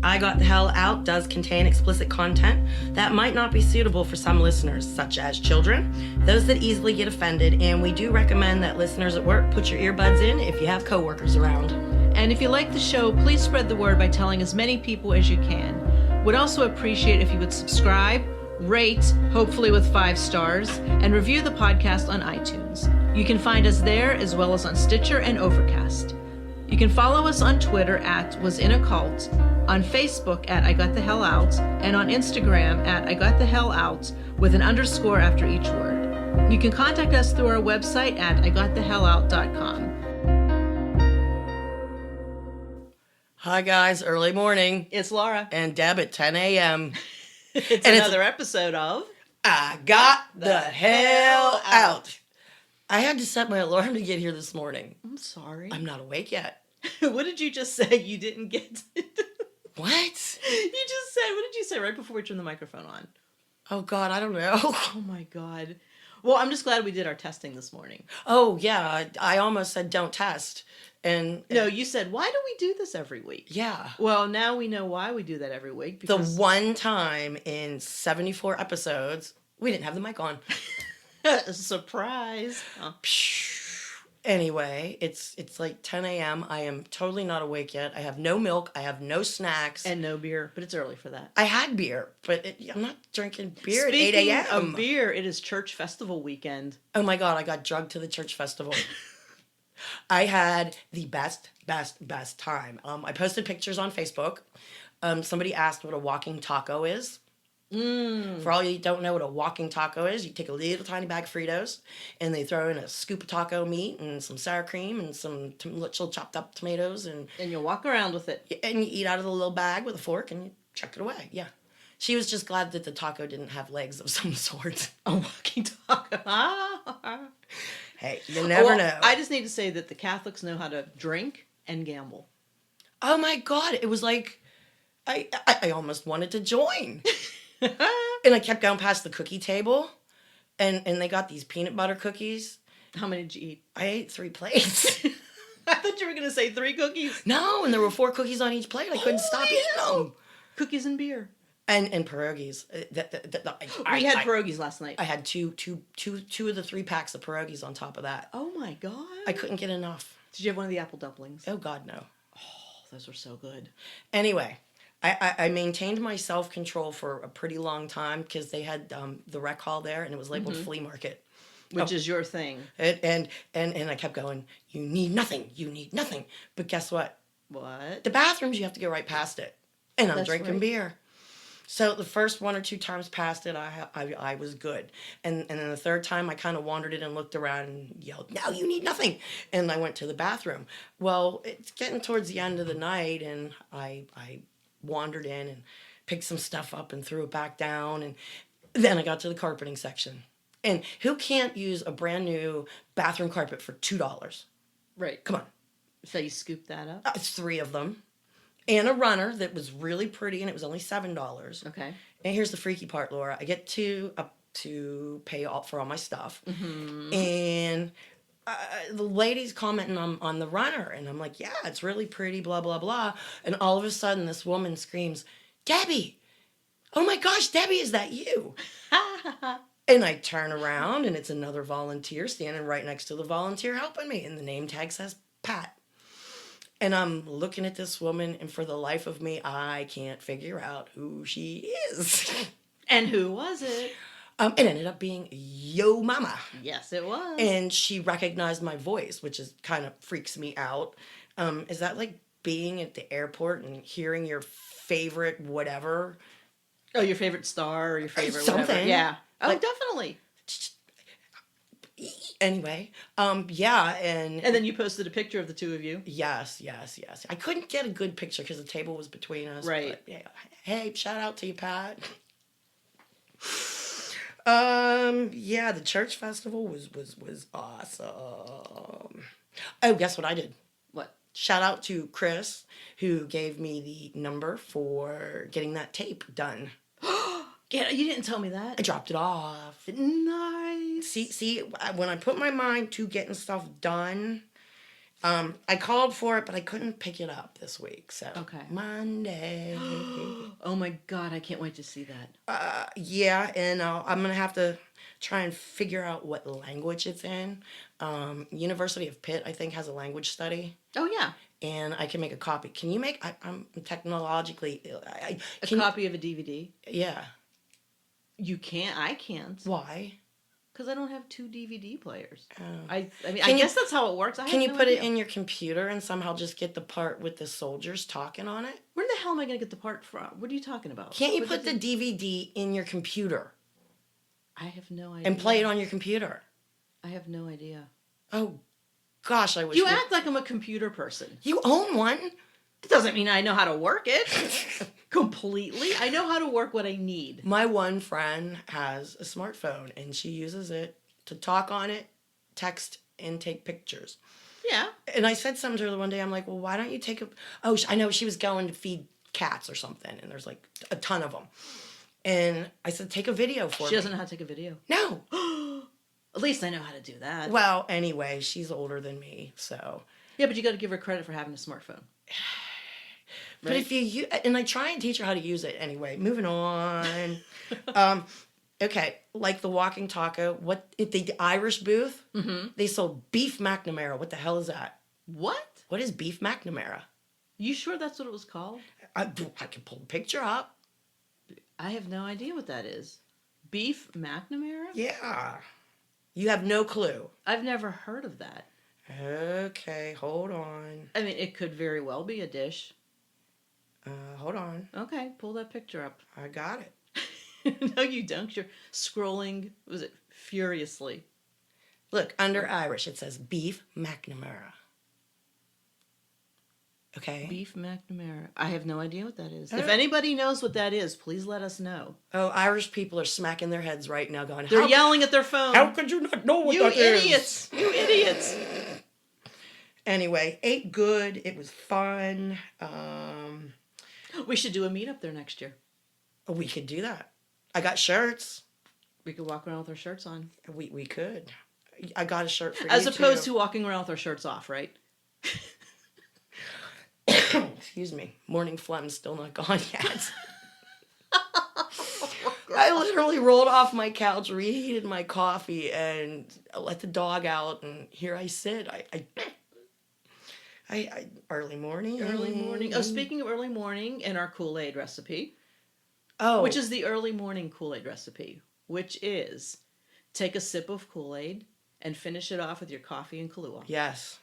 I Got the Hell Out does contain explicit content that might not be suitable for some listeners, such as children, those that easily get offended, and we do recommend that listeners at work put your earbuds in if you have coworkers around. And if you like the show, please spread the word by telling as many people as you can. Would also appreciate if you would subscribe, rate, hopefully with 5 stars, and review the podcast on iTunes. You can find us there as well as on Stitcher and Overcast. You can follow us on Twitter at WasInACult, on Facebook at I Got the Hell Out, and on Instagram at I Got the Hell Out with an underscore after each word. You can contact us through our website at IGotTheHellOut.com. Hi guys, early morning. It's Laura. And Deb at 10 a.m. It's another episode of I Got the Hell Out. I had to set my alarm to get here this morning. I'm sorry. I'm not awake yet. What did you just say you didn't get? What? You just said, what did you say right before we turned the microphone on? Oh, God, I don't know. Oh, my God. Well, I'm just glad we did our testing this morning. Oh, yeah. I almost said don't test. And no, you said, why do we do this every week? Yeah. Well, now we know why we do that every week. Because the one time in 74 episodes, we didn't have the mic on. Surprise. Oh. Anyway, it's like 10 a.m. I am totally not awake yet. I have no milk. I have no snacks. And no beer, but it's early for that. I had beer, but I'm not drinking beer at 8 a.m. Speaking of beer, it is church festival weekend. Oh my God, I got drugged to the church festival. I had the best time. I posted pictures on Facebook. Somebody asked what a walking taco is. For all you don't know what a walking taco is, you take a little tiny bag of Fritos and they throw in a scoop of taco meat and some sour cream and some little chopped up tomatoes and you walk around with it. And you eat out of the little bag with a fork and you chuck it away. Yeah. She was just glad that the taco didn't have legs of some sort. A walking taco. Hey, you never know. I just need to say that the Catholics know how to drink and gamble. Oh my God. It was like, I almost wanted to join. And I kept going past the cookie table, and they got these peanut butter cookies. How many did you eat? I ate 3 plates. I thought you were going to say 3 cookies. No, and there were 4 cookies on each plate. I couldn't stop eating them. Cookies and beer. And pierogies. We had pierogies last night. I had two of the 3 packs of pierogies on top of that. Oh my God. I couldn't get enough. Did you have one of the apple dumplings? Oh God, no. Oh, those were so good. Anyway. I maintained my self-control for a pretty long time because they had the rec hall there and it was labeled flea market. Which is your thing. And I kept going, you need nothing. But guess what? What? The bathrooms, you have to go right past it. And I'm drinking beer. So the first 1 or 2 times past it, I was good. And then the third time, I kind of wandered in and looked around and yelled, no, you need nothing. And I went to the bathroom. Well, it's getting towards the end of the night and I wandered in and picked some stuff up and threw it back down. And then I got to the carpeting section. And who can't use a brand new bathroom carpet for $2? Right. Come on. So you scooped that up? 3 of them. And a runner that was really pretty and it was only $7. Okay. And here's the freaky part, Laura. I get to pay for all my stuff. Mm-hmm. And the lady's commenting on the runner, and I'm like, yeah, it's really pretty, blah, blah, blah. And all of a sudden, this woman screams, Debbie! Oh my gosh, Debbie, is that you? And I turn around, and it's another volunteer standing right next to the volunteer helping me, and the name tag says Pat. And I'm looking at this woman, and for the life of me, I can't figure out who she is. And who was it? It ended up being Yo Mama. Yes, it was. And she recognized my voice, which is kind of freaks me out. Is that like being at the airport and hearing your favorite whatever? Oh, your favorite star or your favorite something? Whatever. Yeah. Oh, like, definitely. Anyway, yeah, and then you posted a picture of the 2 of you. Yes. I couldn't get a good picture because the table was between us. Right. But, yeah. Hey, shout out to you, Pat. Yeah, the church festival was awesome. Oh, guess what I did? What? Shout out to Chris, who gave me the number for getting that tape done. Yeah, you didn't tell me that. I dropped it off. Nice. See, when I put my mind to getting stuff done, I called for it, but I couldn't pick it up this week. So Okay. Monday. Oh my God, I can't wait to see that. Yeah, and I'm gonna have to try and figure out what language it's in. University of Pitt, I think, has a language study, Oh yeah, and I can make a copy. Can you make? I'm technologically. a Can copy of a DVD. yeah. You can't. I can't. Why? Because I don't have two DVD players. Oh. I mean, Can I you- guess that's how it works. I Can have you no put idea. it in your computer and somehow just get the part with the soldiers talking on it? Where the hell am I going to get the part from? What are you talking about? Can't you What put does the it- DVD in your computer I have no idea. and play it on your computer? I have no idea. Oh, gosh, I wish You we- act like I'm a computer person. You own one. It doesn't mean I know how to work it completely. I know how to work what I need. My one friend has a smartphone and she uses it to talk on it, text, and take pictures. Yeah. And I said something to her one day. I'm like, well, why don't you take a... Oh, I know she was going to feed cats or something, and there's like a ton of them. And I said, take a video for me. She doesn't know how to take a video. No. At least I know how to do that. Well, anyway, she's older than me, so... Yeah, but you got to give her credit for having a smartphone. But Right? if you... And I try and teach her how to use it anyway. Moving on. Okay, like the Walking Taco, what at the Irish booth, they sold beef McNamara. What the hell is that? What? What is beef McNamara? You sure that's what it was called? I can pull the picture up. I have no idea what that is. Beef McNamara? Yeah. You have no clue. I've never heard of that. Okay, hold on. I mean, it could very well be a dish. Hold on. Okay, pull that picture up. I got it. No, you don't. You're scrolling, was it furiously? Look, under Irish, it says beef McNamara. Okay. Beef McNamara. I have no idea what that is. If Oh. anybody knows what that is, please let us know. Oh, Irish people are smacking their heads right now going, They're yelling at their phone. How could you not know what You that is? idiots! You idiots! Anyway, ate good. It was fun. We should do a meetup there next year. We could do that. I got shirts. We could walk around with our shirts on. We could. I got a shirt for As you opposed too. to walking around with our shirts off, right? Excuse me. Morning phlegm's still not gone yet. I literally rolled off my couch, reheated my coffee, and let the dog out, and here I sit. I early morning. Early morning. Oh, speaking of early morning and our Kool-Aid recipe, Oh, which is the early morning Kool-Aid recipe, which is take a sip of Kool-Aid and finish it off with your coffee and Kahlua. yes.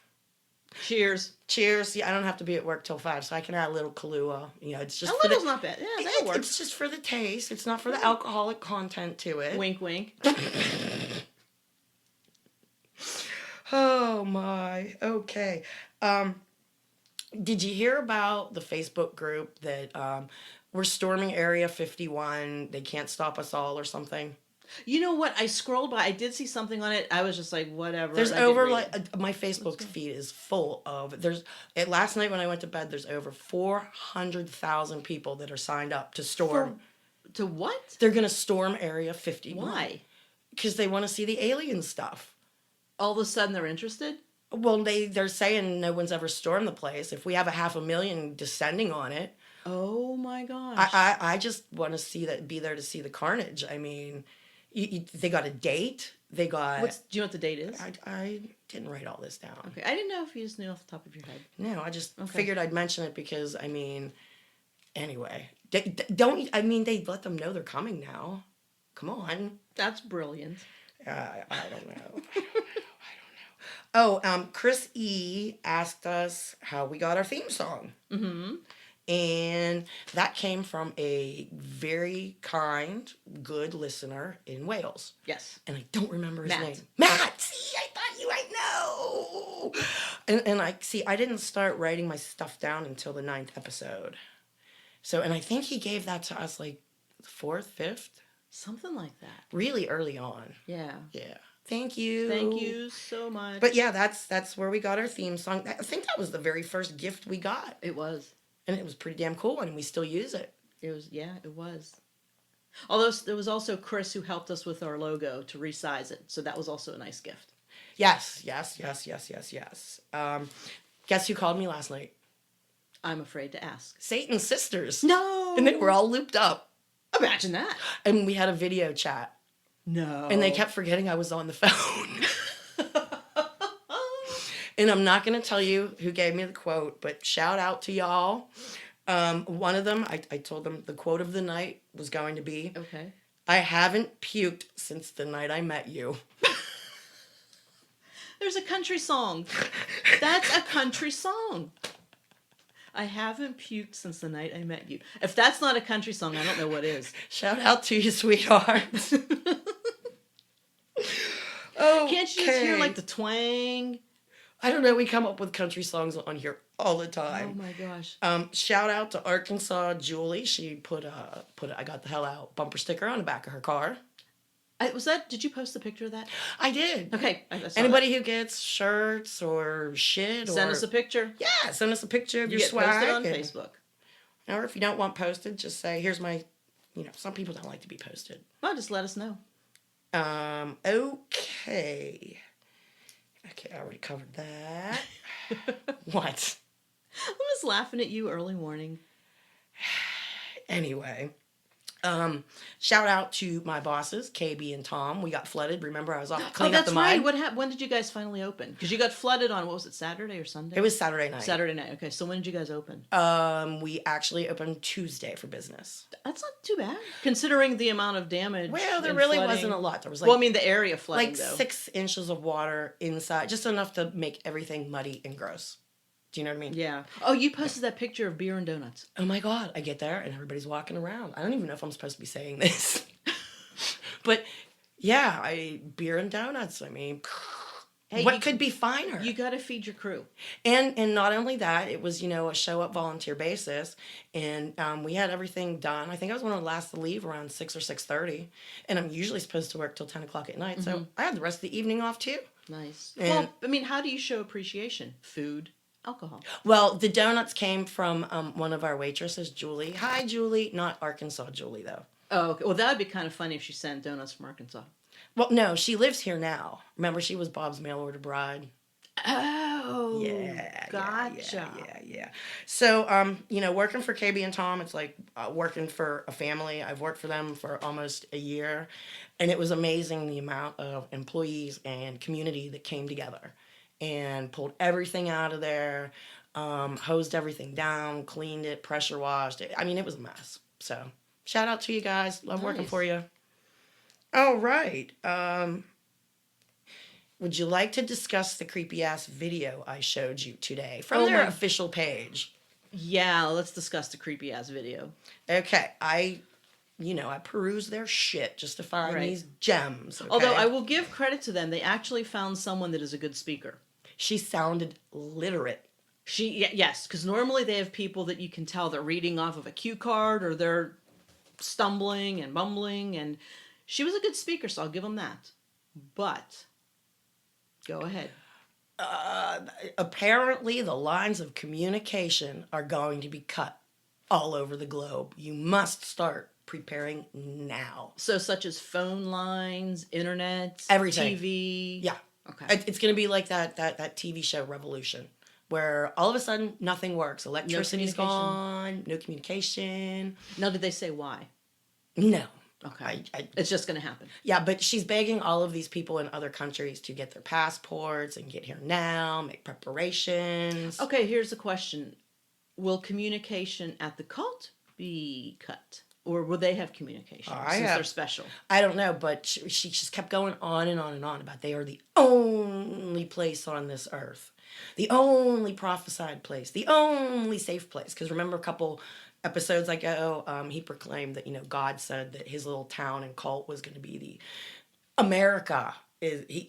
Cheers. Cheers. Yeah, I don't have to be at work till 5, so I can add a little Kahlua. You know, it's just A for little's the, not bad. Yeah, that'll work. it's just for the taste. It's not for the alcoholic content to it. Wink, wink. Oh my. Okay. Did you hear about the Facebook group that we're storming Area 51? They can't stop us all or something. You know what? I scrolled by. I did see something on it. I was just like, whatever. There's I didn't over read like it. my Facebook feed is full of last night when I went to bed there's over 400,000 people that are signed up to storm. To what? They're going to storm Area 51. Why? Because they want to see the alien stuff. All of a sudden they're interested? Well, they're saying no one's ever stormed the place. If we have 500,000 descending on it, Oh my gosh. I just want to see that, be there to see the carnage. I mean, they got a date. They got. Do you know what the date is? I didn't write all this down. Okay. I didn't know if you just knew off the top of your head. No, I just Okay. figured I'd mention it because I mean, anyway, they let them know they're coming now. Come on. That's brilliant. I don't know. Oh, Chris E asked us how we got our theme song. Mm-hmm. And that came from a very kind, good listener in Wales. Yes. And I don't remember his Matt. name. Matt! See, I thought you might know. And I didn't start writing my stuff down until the 9th episode. So, and I think he gave that to us like 4th, 5th. Something like that. Really early on. Yeah. Yeah. Thank you. Thank you so much. But yeah, that's where we got our theme song. I think that was the very first gift we got. It was. And it was pretty damn cool, and we still use it. It was. Yeah, it was. Although there was also Chris who helped us with our logo to resize it. So that was also a nice gift. Yes, yes, yes, yes, yes, yes. Guess who called me last night? I'm afraid to ask. Satan's sisters. No. And they were all looped up. Imagine that. And we had a video chat. No. And they kept forgetting I was on the phone. And I'm not going to tell you who gave me the quote, but shout out to y'all. One of them, I told them the quote of the night was going to be, Okay. I haven't puked since the night I met you. There's a country song. That's a country song. I haven't puked since the night I met you. If that's not a country song, I don't know what is. Shout out to you, sweetheart. Oh, Can't you just hear like the twang? I don't know. We come up with country songs on here all the time. Oh my gosh. Shout out to Arkansas Julie. She put a I got the hell out bumper sticker on the back of her car. Did you post the picture of that? I did. Okay. I saw Anybody who gets shirts or shit, send us a picture. Yeah, send us a picture of You your get posted swag on Facebook. Or if you don't want posted, just say, here's my, some people don't like to be posted. Well, just let us know. Okay. Okay, I already covered that. What? I was laughing at you early morning. Anyway, shout out to my bosses, KB and Tom. We got flooded. Remember, I was off cleaning up the mud. Right. What happened? When did you guys finally open? Because you got flooded on, what was it, Saturday or Sunday? It was Saturday night. Saturday night. Okay, so when did you guys open? We actually opened Tuesday for business. That's not too bad, considering the amount of damage. Well, there and really flooding. wasn't a lot. There was the area flooding, like though. 6 inches of water inside, just enough to make everything muddy and gross. Do you know what I mean? Yeah. Oh, you posted that picture of beer and donuts. Oh my God, I get there and everybody's walking around. I don't even know if I'm supposed to be saying this. But yeah, beer and donuts. I mean, hey, what could be finer? You got to feed your crew. And not only that, it was, a show up volunteer basis. And we had everything done. I think I was one of the last to leave around 6 or 6:30. And I'm usually supposed to work till 10 o'clock at night. So I had the rest of the evening off too. Nice. And, well, I mean, how do you show appreciation? Food, alcohol. Well, the donuts came from one of our waitresses, Julie. Hi, Julie. Not Arkansas Julie, though. Oh, okay. Well, that would be kind of funny if she sent donuts from Arkansas. Well, no, she lives here now. Remember, she was Bob's mail order bride. Oh, Yeah, gotcha. Yeah. So, working for KB and Tom, it's like working for a family. I've worked for them for almost a year, and it was amazing the amount of employees and community that came together and pulled everything out of there, hosed everything down, cleaned it, pressure washed it. I mean, it was a mess. So, shout out to you guys. Love working for you. All right. Would you like to discuss the creepy ass video I showed you today from their official page? Yeah, let's discuss the creepy ass video. Okay, I peruse their shit just to find these gems. Okay? Although I will give credit to them, they actually found someone that is a good speaker. She sounded literate. Yes, because normally they have people that you can tell they're reading off of a cue card or they're stumbling and mumbling, and she was a good speaker, so I'll give them that. But go ahead. Apparently, the lines of communication are going to be cut all over the globe. You must start preparing now. So, such as phone lines, internet, everything, TV. Yeah. Okay. It's going to be like that TV show Revolution, where all of a sudden nothing works. Electricity's gone. No communication. Now, did they say why? No. Okay. It's just going to happen. Yeah, but she's begging all of these people in other countries to get their passports and get here now, make preparations. Okay, here's the question. Will communication at the cult be cut? Or will they have communication since they're special? I don't know, but she just kept going on and on and on about they are the only place on this earth. The only prophesied place. The only safe place. Because remember a couple episodes ago, he proclaimed that, God said that his little town and cult was going to be the America.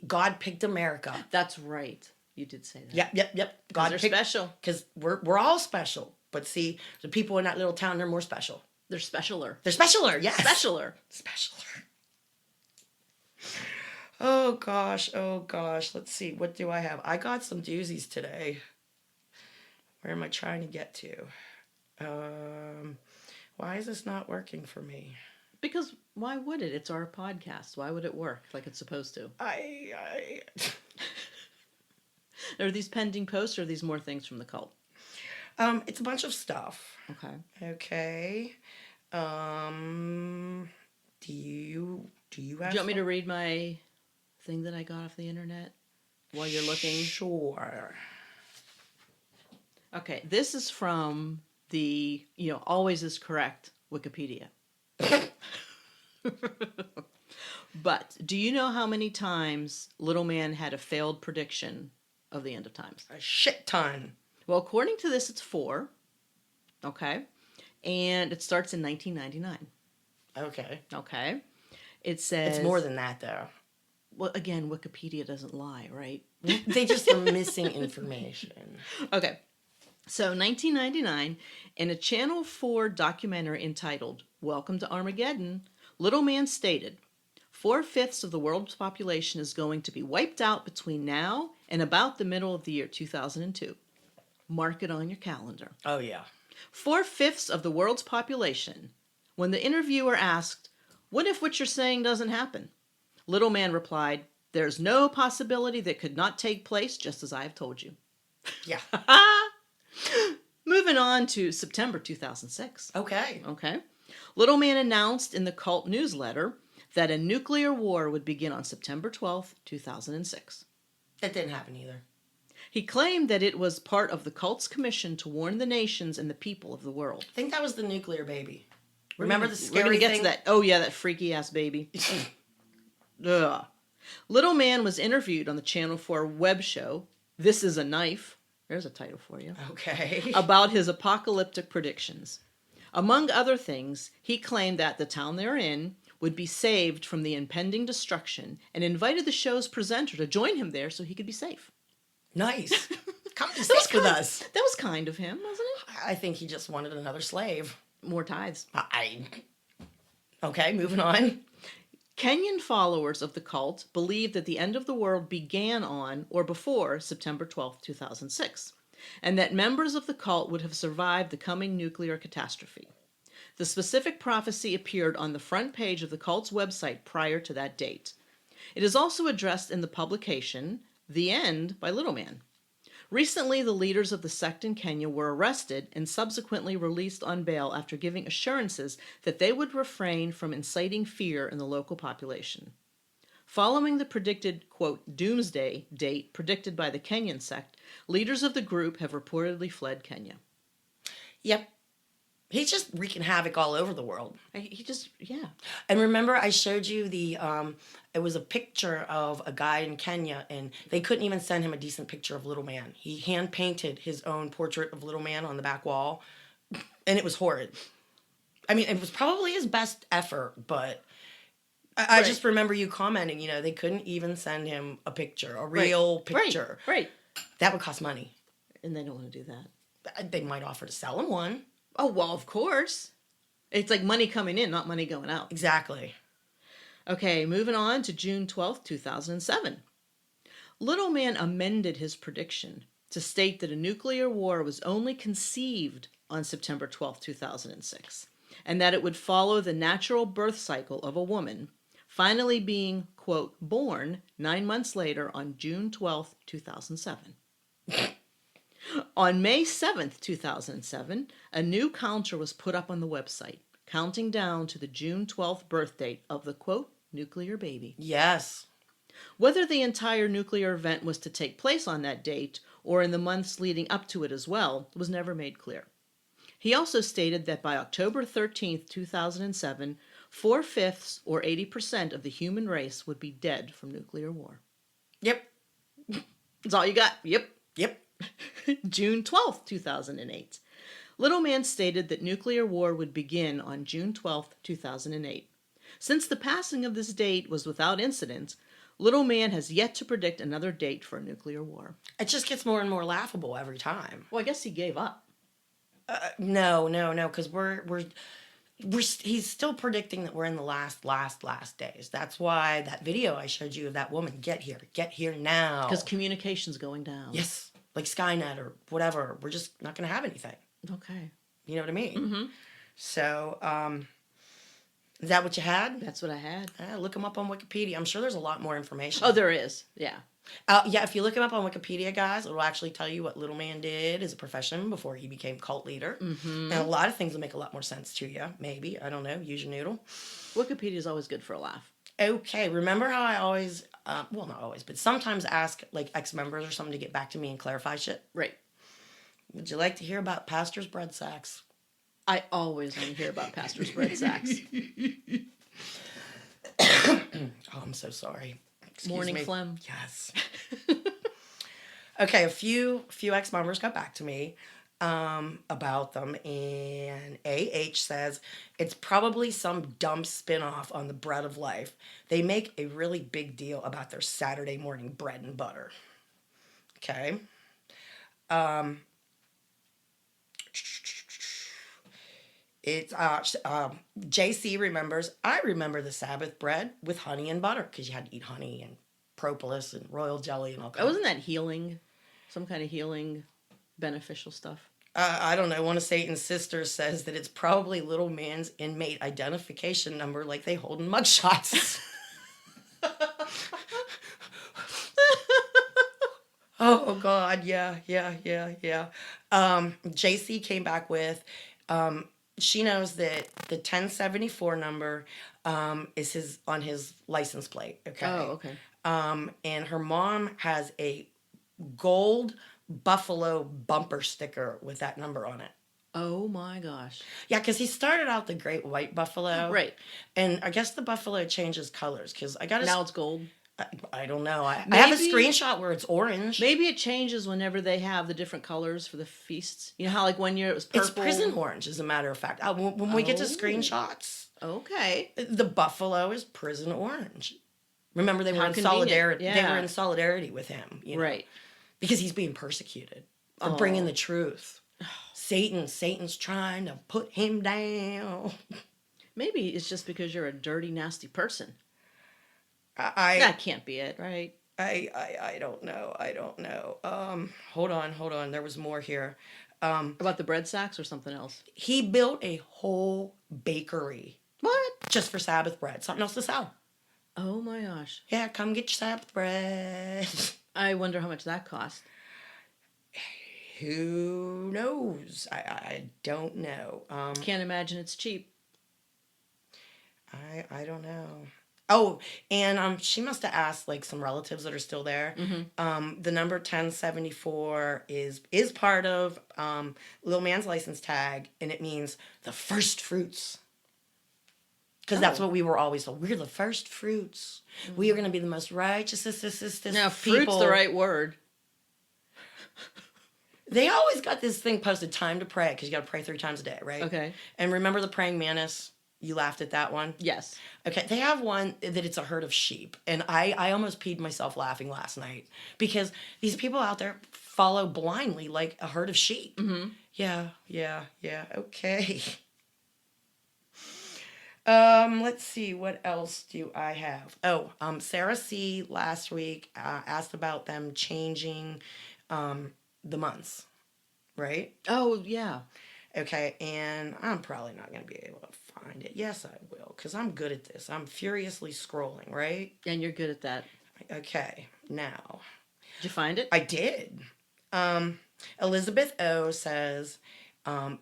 God picked America. That's right. You did say that. Yep. God picked, special. Because we're all special. But see, the people in that little town, they're more special. They're specialer. They're specialer, yes. Specialer. Oh gosh. Let's see. What do I have? I got some doozies today. Where am I trying to get to? Why is this not working for me? Because why would it? It's our podcast. Why would it work like it's supposed to? Are these pending posts or are these more things from the cult? It's a bunch of stuff. Okay. Okay. Do you have Do you want me to read my thing that I got off the internet while you're looking? Sure. Okay, this is from the, always is correct Wikipedia. But do you know how many times Little Man had a failed prediction of the end of times? A shit ton. Well, according to this, it's 4. Okay. And it starts in 1999. Okay. Okay. It says... It's more than that, though. Well, again, Wikipedia doesn't lie, right? They just are missing information. Okay. So, 1999, in a Channel 4 documentary entitled Welcome to Armageddon, Little Man stated, 4/5 of the world's population is going to be wiped out between now and about the middle of the year 2002. Mark it on your calendar. Oh, yeah. 4/5 of the world's population. When the interviewer asked, what if what you're saying doesn't happen? Little Man replied, there's no possibility that could not take place just as I have told you. Yeah. Moving on to September 2006. Okay. Okay. Little Man announced in the cult newsletter that a nuclear war would begin on September 12th, 2006. That didn't happen either. He claimed that it was part of the cult's commission to warn the nations and the people of the world. I think that was the nuclear baby. Remember the We're scary gonna get thing? to that. Oh, yeah, that freaky-ass baby. Ugh. Little Man was interviewed on the Channel 4 web show, This Is a Knife. There's a title for you. Okay. About his apocalyptic predictions. Among other things, he claimed that the town they're in would be saved from the impending destruction and invited the show's presenter to join him there so he could be safe. Nice. Come to stick with us. That was kind of him, wasn't it? I think he just wanted another slave. More tithes. Okay, moving on. Kenyan followers of the cult believed that the end of the world began on or before September 12, 2006, and that members of the cult would have survived the coming nuclear catastrophe. The specific prophecy appeared on the front page of the cult's website prior to that date. It is also addressed in the publication, The End by Little Man. Recently, the leaders of the sect in Kenya were arrested and subsequently released on bail after giving assurances that they would refrain from inciting fear in the local population. Following the predicted, quote, doomsday date predicted by the Kenyan sect, leaders of the group have reportedly fled Kenya. Yep. He's just wreaking havoc all over the world. Yeah. And remember I showed you it was a picture of a guy in Kenya, and they couldn't even send him a decent picture of Little Man. He hand-painted his own portrait of Little Man on the back wall, and it was horrid. I mean, it was probably his best effort, but I just remember you commenting, they couldn't even send him a picture, a real picture. Right. That would cost money. And they don't want to do that. They might offer to sell him one. Oh, well, of course. It's like money coming in, not money going out. Exactly. Okay, moving on to June 12th, 2007. Little Man amended his prediction to state that a nuclear war was only conceived on September 12th, 2006, and that it would follow the natural birth cycle of a woman, finally being, quote, born 9 months later on June 12th, 2007. On May 7th, 2007, a new counter was put up on the website, counting down to the June 12th birth date of the, quote, nuclear baby. Yes. Whether the entire nuclear event was to take place on that date or in the months leading up to it as well was never made clear. He also stated that by October 13th, 2007, 4/5 or 80% of the human race would be dead from nuclear war. Yep. That's all you got. Yep. June 12th, 2008. Little Man stated that nuclear war would begin on June 12th, 2008. Since the passing of this date was without incident, Little Man has yet to predict another date for a nuclear war. It just gets more and more laughable every time. Well, I guess he gave up. No, because he's still predicting that we're in the last days. That's why that video I showed you of that woman, get here now. Because communication's going down. Yes, like Skynet or whatever. We're just not going to have anything. Okay. You know what I mean? Mm-hmm. So, Is that what you had? That's what I had. Look him up on Wikipedia. I'm sure there's a lot more information. Oh, there is. Yeah. Yeah, if you look him up on Wikipedia, guys, it'll actually tell you what Little Man did as a profession before he became cult leader. Mm-hmm. And a lot of things will make a lot more sense to you. Maybe. I don't know. Use your noodle. Wikipedia is always good for a laugh. Okay. Remember how I always, well, not always, but sometimes ask like ex-members or something to get back to me and clarify shit? Right. Would you like to hear about pastor's bread sacks? I always want to hear about pastor's bread sacks. Oh, I'm so sorry. Excuse Morning me. phlegm. Yes. Okay, a few ex-members got back to me about them, and AH says it's probably some dumb spin-off on the Bread of Life. They make a really big deal about their Saturday morning bread and butter. Okay. It's JC remembers. I remember the Sabbath bread with honey and butter because you had to eat honey and propolis and royal jelly and all kinds. Wasn't that healing? Some kind of healing, beneficial stuff. I don't know. One of Satan's sisters says that it's probably little man's inmate identification number, like they hold in mugshots. Oh God, yeah. JC came back with. She knows that the 1074 number is on his license plate. Okay. Oh, okay. And her mom has a gold buffalo bumper sticker with that number on it. Oh my gosh. Yeah, because he started out the great white buffalo. Right. And I guess the buffalo changes colors because I got now it's gold. I don't know. I have a screenshot where it's orange. Maybe it changes whenever they have the different colors for the feasts. You know how like one year it was purple? It's prison orange, as a matter of fact. When we get to screenshots, okay, the buffalo is prison orange. Remember, they were in convenient. solidarity. Yeah. They were in solidarity with him, you know? Right? Because he's being persecuted for bringing the truth. Satan's trying to put him down. Maybe it's just because you're a dirty, nasty person. That can't be it, right? I don't know. Hold on. There was more here. About the bread sacks or something else? He built a whole bakery. What? Just for Sabbath bread. Something else to sell. Oh my gosh. Yeah, come get your Sabbath bread. I wonder how much that cost. Who knows? I don't know. Can't imagine it's cheap. I don't know. Oh, and she must have asked like some relatives that are still there. Mm-hmm. The number 1074 is part of Little Man's license tag, and it means the first fruits. Because that's what we were always told. We're the first fruits. Mm-hmm. We are going to be the most righteous. Now, fruit's the right word. They always got this thing posted, time to pray, because you got to pray 3 times a day, right? Okay. And remember the praying mantis? You laughed at that one? Yes. Okay, they have one that it's a herd of sheep. And I almost peed myself laughing last night. Because these people out there follow blindly like a herd of sheep. Mm-hmm. Yeah. Okay. Let's see, what else do I have? Oh, Sarah C. last week asked about them changing the months, right? Oh, yeah. Okay, and I'm probably not going to be able to find it. Yes, I will, because I'm good at this. I'm furiously scrolling, right? And you're good at that. Okay, now. Did you find it? I did. Elizabeth O. says,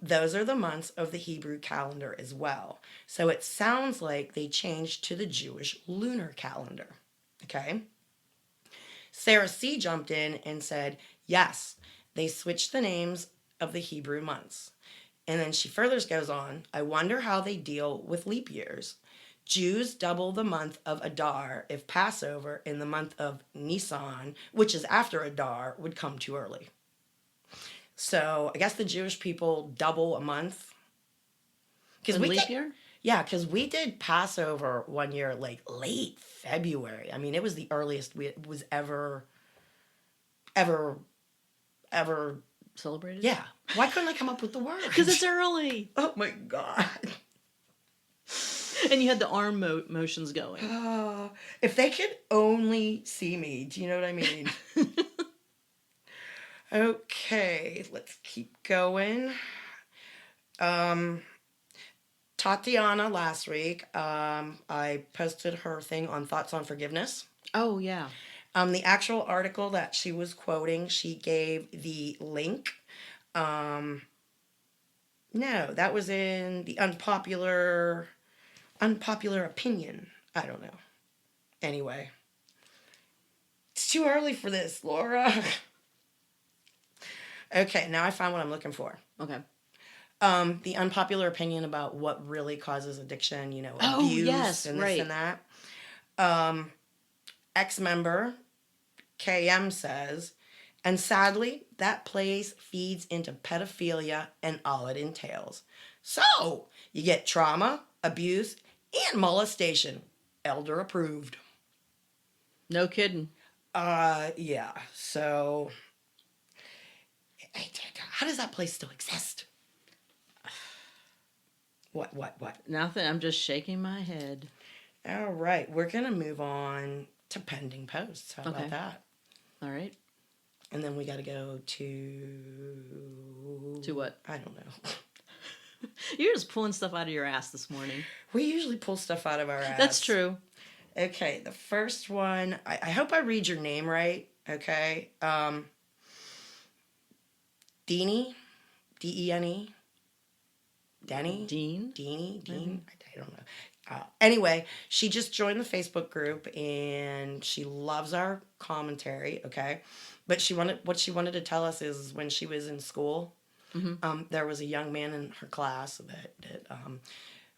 those are the months of the Hebrew calendar as well. So it sounds like they changed to the Jewish lunar calendar. Okay? Sarah C. jumped in and said, yes, they switched the names of the Hebrew months. And then she further goes on, I wonder how they deal with leap years. Jews double the month of Adar if Passover in the month of Nisan, which is after Adar, would come too early. So I guess the Jewish people double a month. In leap year? Yeah, because we did Passover one year, like late February. I mean, it was the earliest it was ever celebrated? Yeah. Why couldn't I come up with the word? Because it's early. Oh my God. And you had the arm motions going. If they could only see me, do you know what I mean? Okay, let's keep going. Tatiana last week, I posted her thing on Thoughts on Forgiveness. Oh, yeah. The actual article that she was quoting, she gave the link. No, that was in the unpopular opinion. I don't know. Anyway, it's too early for this, Laura. Okay, now I found what I'm looking for. Okay. The unpopular opinion about what really causes addiction, Oh, abuse yes, and this right. and that. Ex-member KM says, and sadly, that place feeds into pedophilia and all it entails. So, you get trauma, abuse, and molestation. Elder approved. No kidding. Yeah. So, how does that place still exist? What? Nothing. I'm just shaking my head. All right. We're going to move on to pending posts. How about that? All right. And then we got to go to... To what? I don't know. You're just pulling stuff out of your ass this morning. We usually pull stuff out of our ass. That's true. Okay, the first one, I hope I read your name right, okay? Deanie, D-E-N-E, Denny? Dean? Deanie? I don't know. Anyway, she just joined the Facebook group and she loves our commentary, okay? But what she wanted to tell us is when she was in school, there was a young man in her class that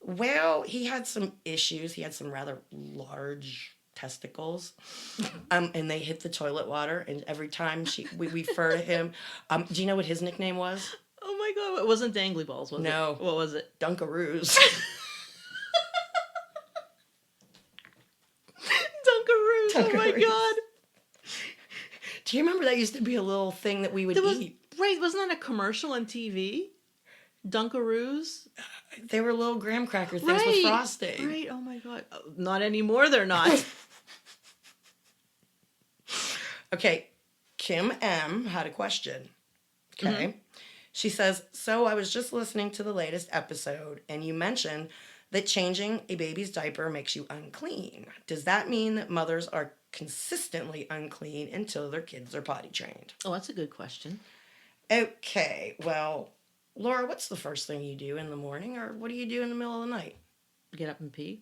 well, he had some issues. He had some rather large testicles, and they hit the toilet water. And every time we refer to him, do you know what his nickname was? Oh my God! It wasn't Dangly Balls, was it? No. What was it? Dunkaroos. Dunkaroos. Oh my God! Do you remember that used to be a little thing that we would eat? Right, wasn't that a commercial on TV? Dunkaroos? They were little graham cracker things with frosting. Right, oh my God. Not anymore, they're not. Okay, Kim M. had a question. Okay. She says, so I was just listening to the latest episode, and you mentioned that changing a baby's diaper makes you unclean. Does that mean that mothers are consistently unclean until their kids are potty trained? Oh, that's a good question. Okay, well, Laura, what's the first thing you do in the morning, or what do you do in the middle of the night? Get up and pee?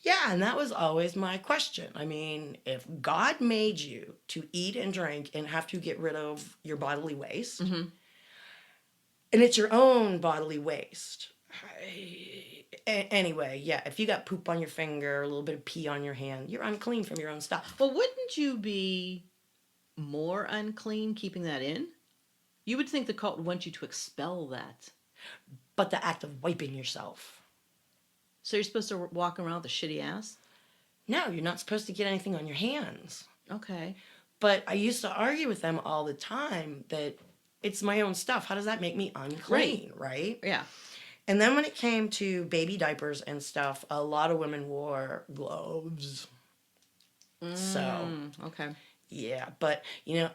Yeah, and that was always my question. I mean, if God made you to eat and drink and have to get rid of your bodily waste, and it's your own bodily waste. Anyway, yeah, if you got poop on your finger, a little bit of pee on your hand, you're unclean from your own stuff. Well, wouldn't you be more unclean keeping that in? You would think the cult would want you to expel that. But the act of wiping yourself. So you're supposed to walk around with a shitty ass? No, you're not supposed to get anything on your hands. Okay. But I used to argue with them all the time that it's my own stuff. How does that make me unclean, right? Yeah. And then when it came to baby diapers and stuff, a lot of women wore gloves. So, okay. Yeah, but,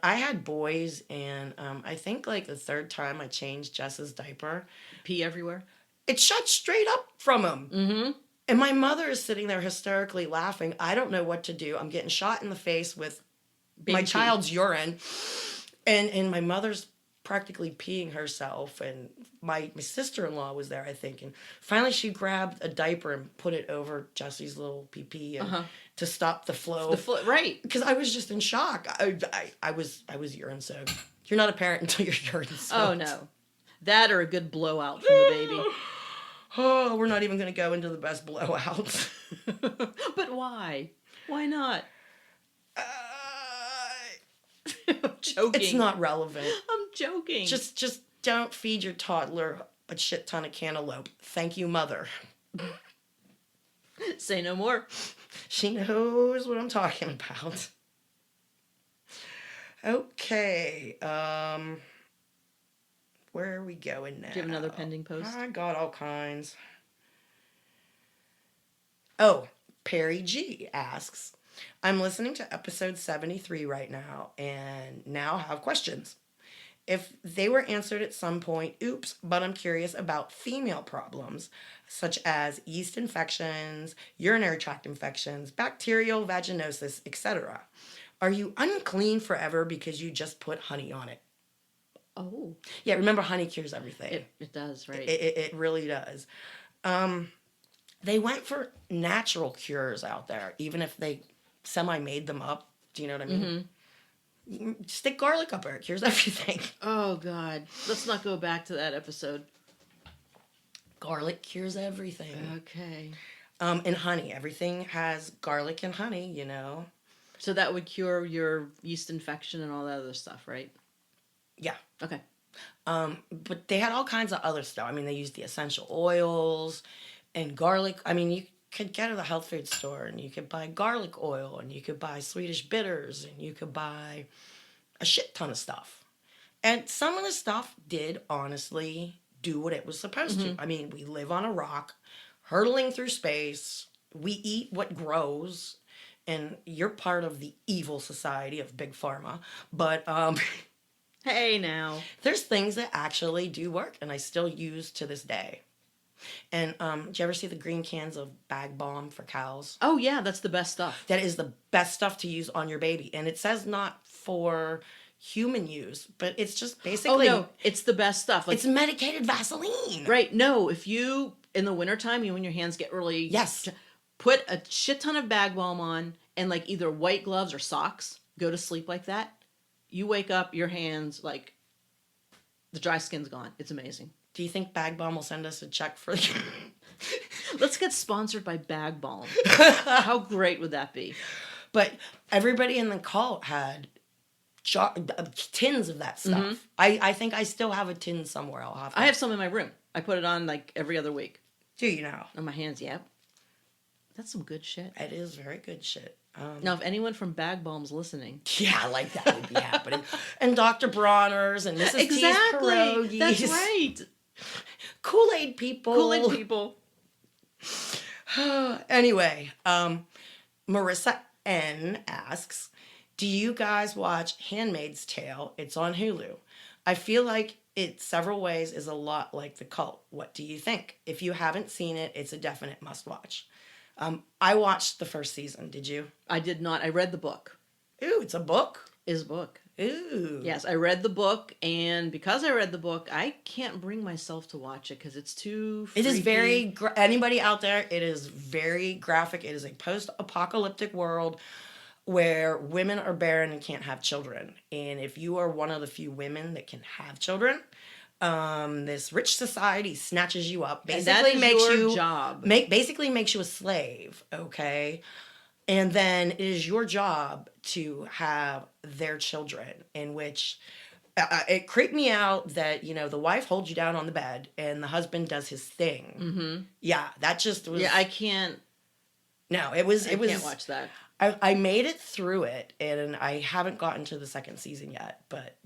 I had boys, and I think, like, the third time I changed Jess's diaper. Pee everywhere? It shot straight up from him. And my mother is sitting there hysterically laughing. I don't know what to do. I'm getting shot in the face with my child's urine. And my mother's practically peeing herself, and my sister-in-law was there, I think, and finally she grabbed a diaper and put it over Jesse's little pee-pee and to stop the flow. Right. Because I was just in shock. I was urine soaked. You're not a parent until you're urine soaked. Oh, no. That or a good blowout from the baby. Oh, we're not even going to go into the best blowouts. But why? Why not? I'm joking. It's not relevant. I'm joking. Just don't feed your toddler a shit ton of cantaloupe. Thank you, mother. Say no more. She knows what I'm talking about. Okay. Where are we going now? Do you have another pending post? I got all kinds. Oh, Perry G asks, I'm listening to episode 73 right now and now have questions. If they were answered at some point, oops, but I'm curious about female problems, such as yeast infections, urinary tract infections, bacterial vaginosis, etc. Are you unclean forever because you just put honey on it? Oh. Yeah, remember honey cures everything. It does, right? It really does. They went for natural cures out there, even if they semi-made them up. Do you know what I mean? Stick garlic up there. It cures everything. Oh, God. Let's not go back to that episode. Garlic cures everything. Okay. And honey. Everything has garlic and honey, you know. So that would cure your yeast infection and all that other stuff, right? Yeah. Okay. But they had all kinds of other stuff. I mean, they used the essential oils and garlic. I mean, you could get to the health food store and you could buy garlic oil and you could buy Swedish bitters and you could buy a shit ton of stuff. And some of the stuff did honestly do what it was supposed to. I mean, we live on a rock, hurtling through space. We eat what grows. And you're part of the evil society of Big Pharma. But Hey, now. there's things that actually do work and I still use to this day. And did you ever see the green cans of bag balm for cows? Oh, yeah, that's the best stuff. That is the best stuff to use on your baby. And it says not for human use, but it's just basically... Oh, no, it's the best stuff. Like, it's medicated Vaseline. right, no, if you, in the wintertime, when your hands get really... Yes. Put a shit ton of bag balm on and, like, either white gloves or socks. Go to sleep like that. You wake up, your hands, like, the dry skin's gone. It's amazing. Do you think Bag Balm will send us a check for... Let's get sponsored by Bag Balm. How great would that be? But everybody in the cult had tins of that stuff. I think I still have a tin somewhere. I have some in my room. I put it on, like, every other week. Do you know? On my hands, yeah. That's some good shit. It is very good shit. Now, if anyone from Bag Balm's listening... Yeah, like that would be happening. And Dr. Bronner's and Mrs. T's pierogies. That's right. Kool-Aid people. Kool-Aid people. Anyway, Marissa N. asks, do you guys watch Handmaid's Tale? It's on Hulu. I feel like it several ways is a lot like The Cult. What do you think? If you haven't seen it, it's a definite must-watch. I watched the first season. Did you? I did not. I read the book. Ooh, it's a book? Is a book. Ooh. Yes, I read the book, and because I read the book, I can't bring myself to watch it because it's too freaky. It is very... anybody out there, it is very graphic. It is a post-apocalyptic world where women are barren and can't have children. And if you are one of the few women that can have children... this rich society snatches you up, basically makes you job. Basically makes you a slave, okay? And then it is your job to have their children, in which it creeped me out that, you know, the wife holds you down on the bed and the husband does his thing. Mm-hmm. Yeah, that just was... Yeah, I can't... No, it was... I can't watch that. I made it through it, and I haven't gotten to the second season yet, but...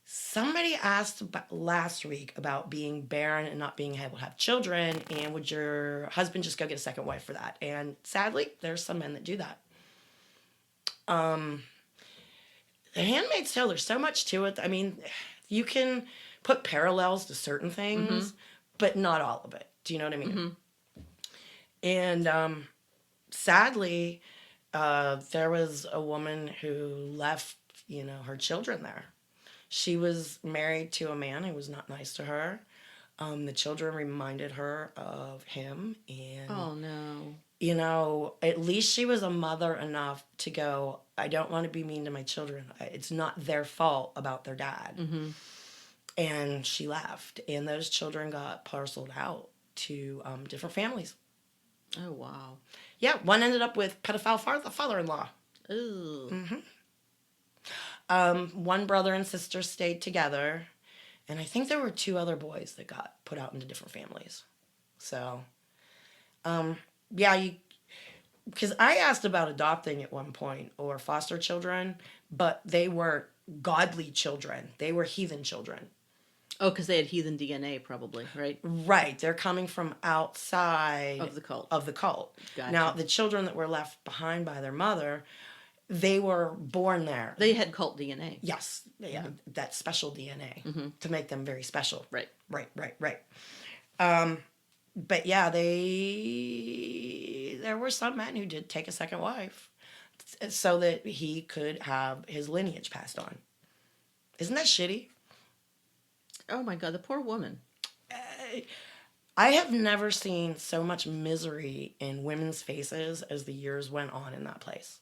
somebody asked last week about being barren and not being able to have children, and would your husband just go get a second wife for that? And sadly, there's some men that do that. The Handmaid's Tale, there's so much to it. I mean, you can put parallels to certain things, but not all of it. Do you know what I mean? And sadly, there was a woman who left, you know, her children there. She was married to a man who was not nice to her. The children reminded her of him. And, oh, no. You know, at least she was a mother enough to go, I don't want to be mean to my children. It's not their fault about their dad. And she left. And those children got parceled out to different families. Oh, wow. Yeah, one ended up with pedophile father-in-law. Ooh. One brother and sister stayed together, and I think there were 2 other boys that got put out into different families. So, yeah, because I asked about adopting at one point or foster children, but they were godly children. They were heathen children. Oh, because they had heathen DNA, probably, right? Right. They're coming from outside of the cult. Gotcha. Now, the children that were left behind by their mother, they were born there. They had cult DNA. Yes, yeah, that special DNA to make them very special. Right. Right. But yeah, there were some men who did take a second wife so that he could have his lineage passed on. Isn't that shitty? Oh my God, the poor woman. I have never seen so much misery in women's faces as the years went on in that place.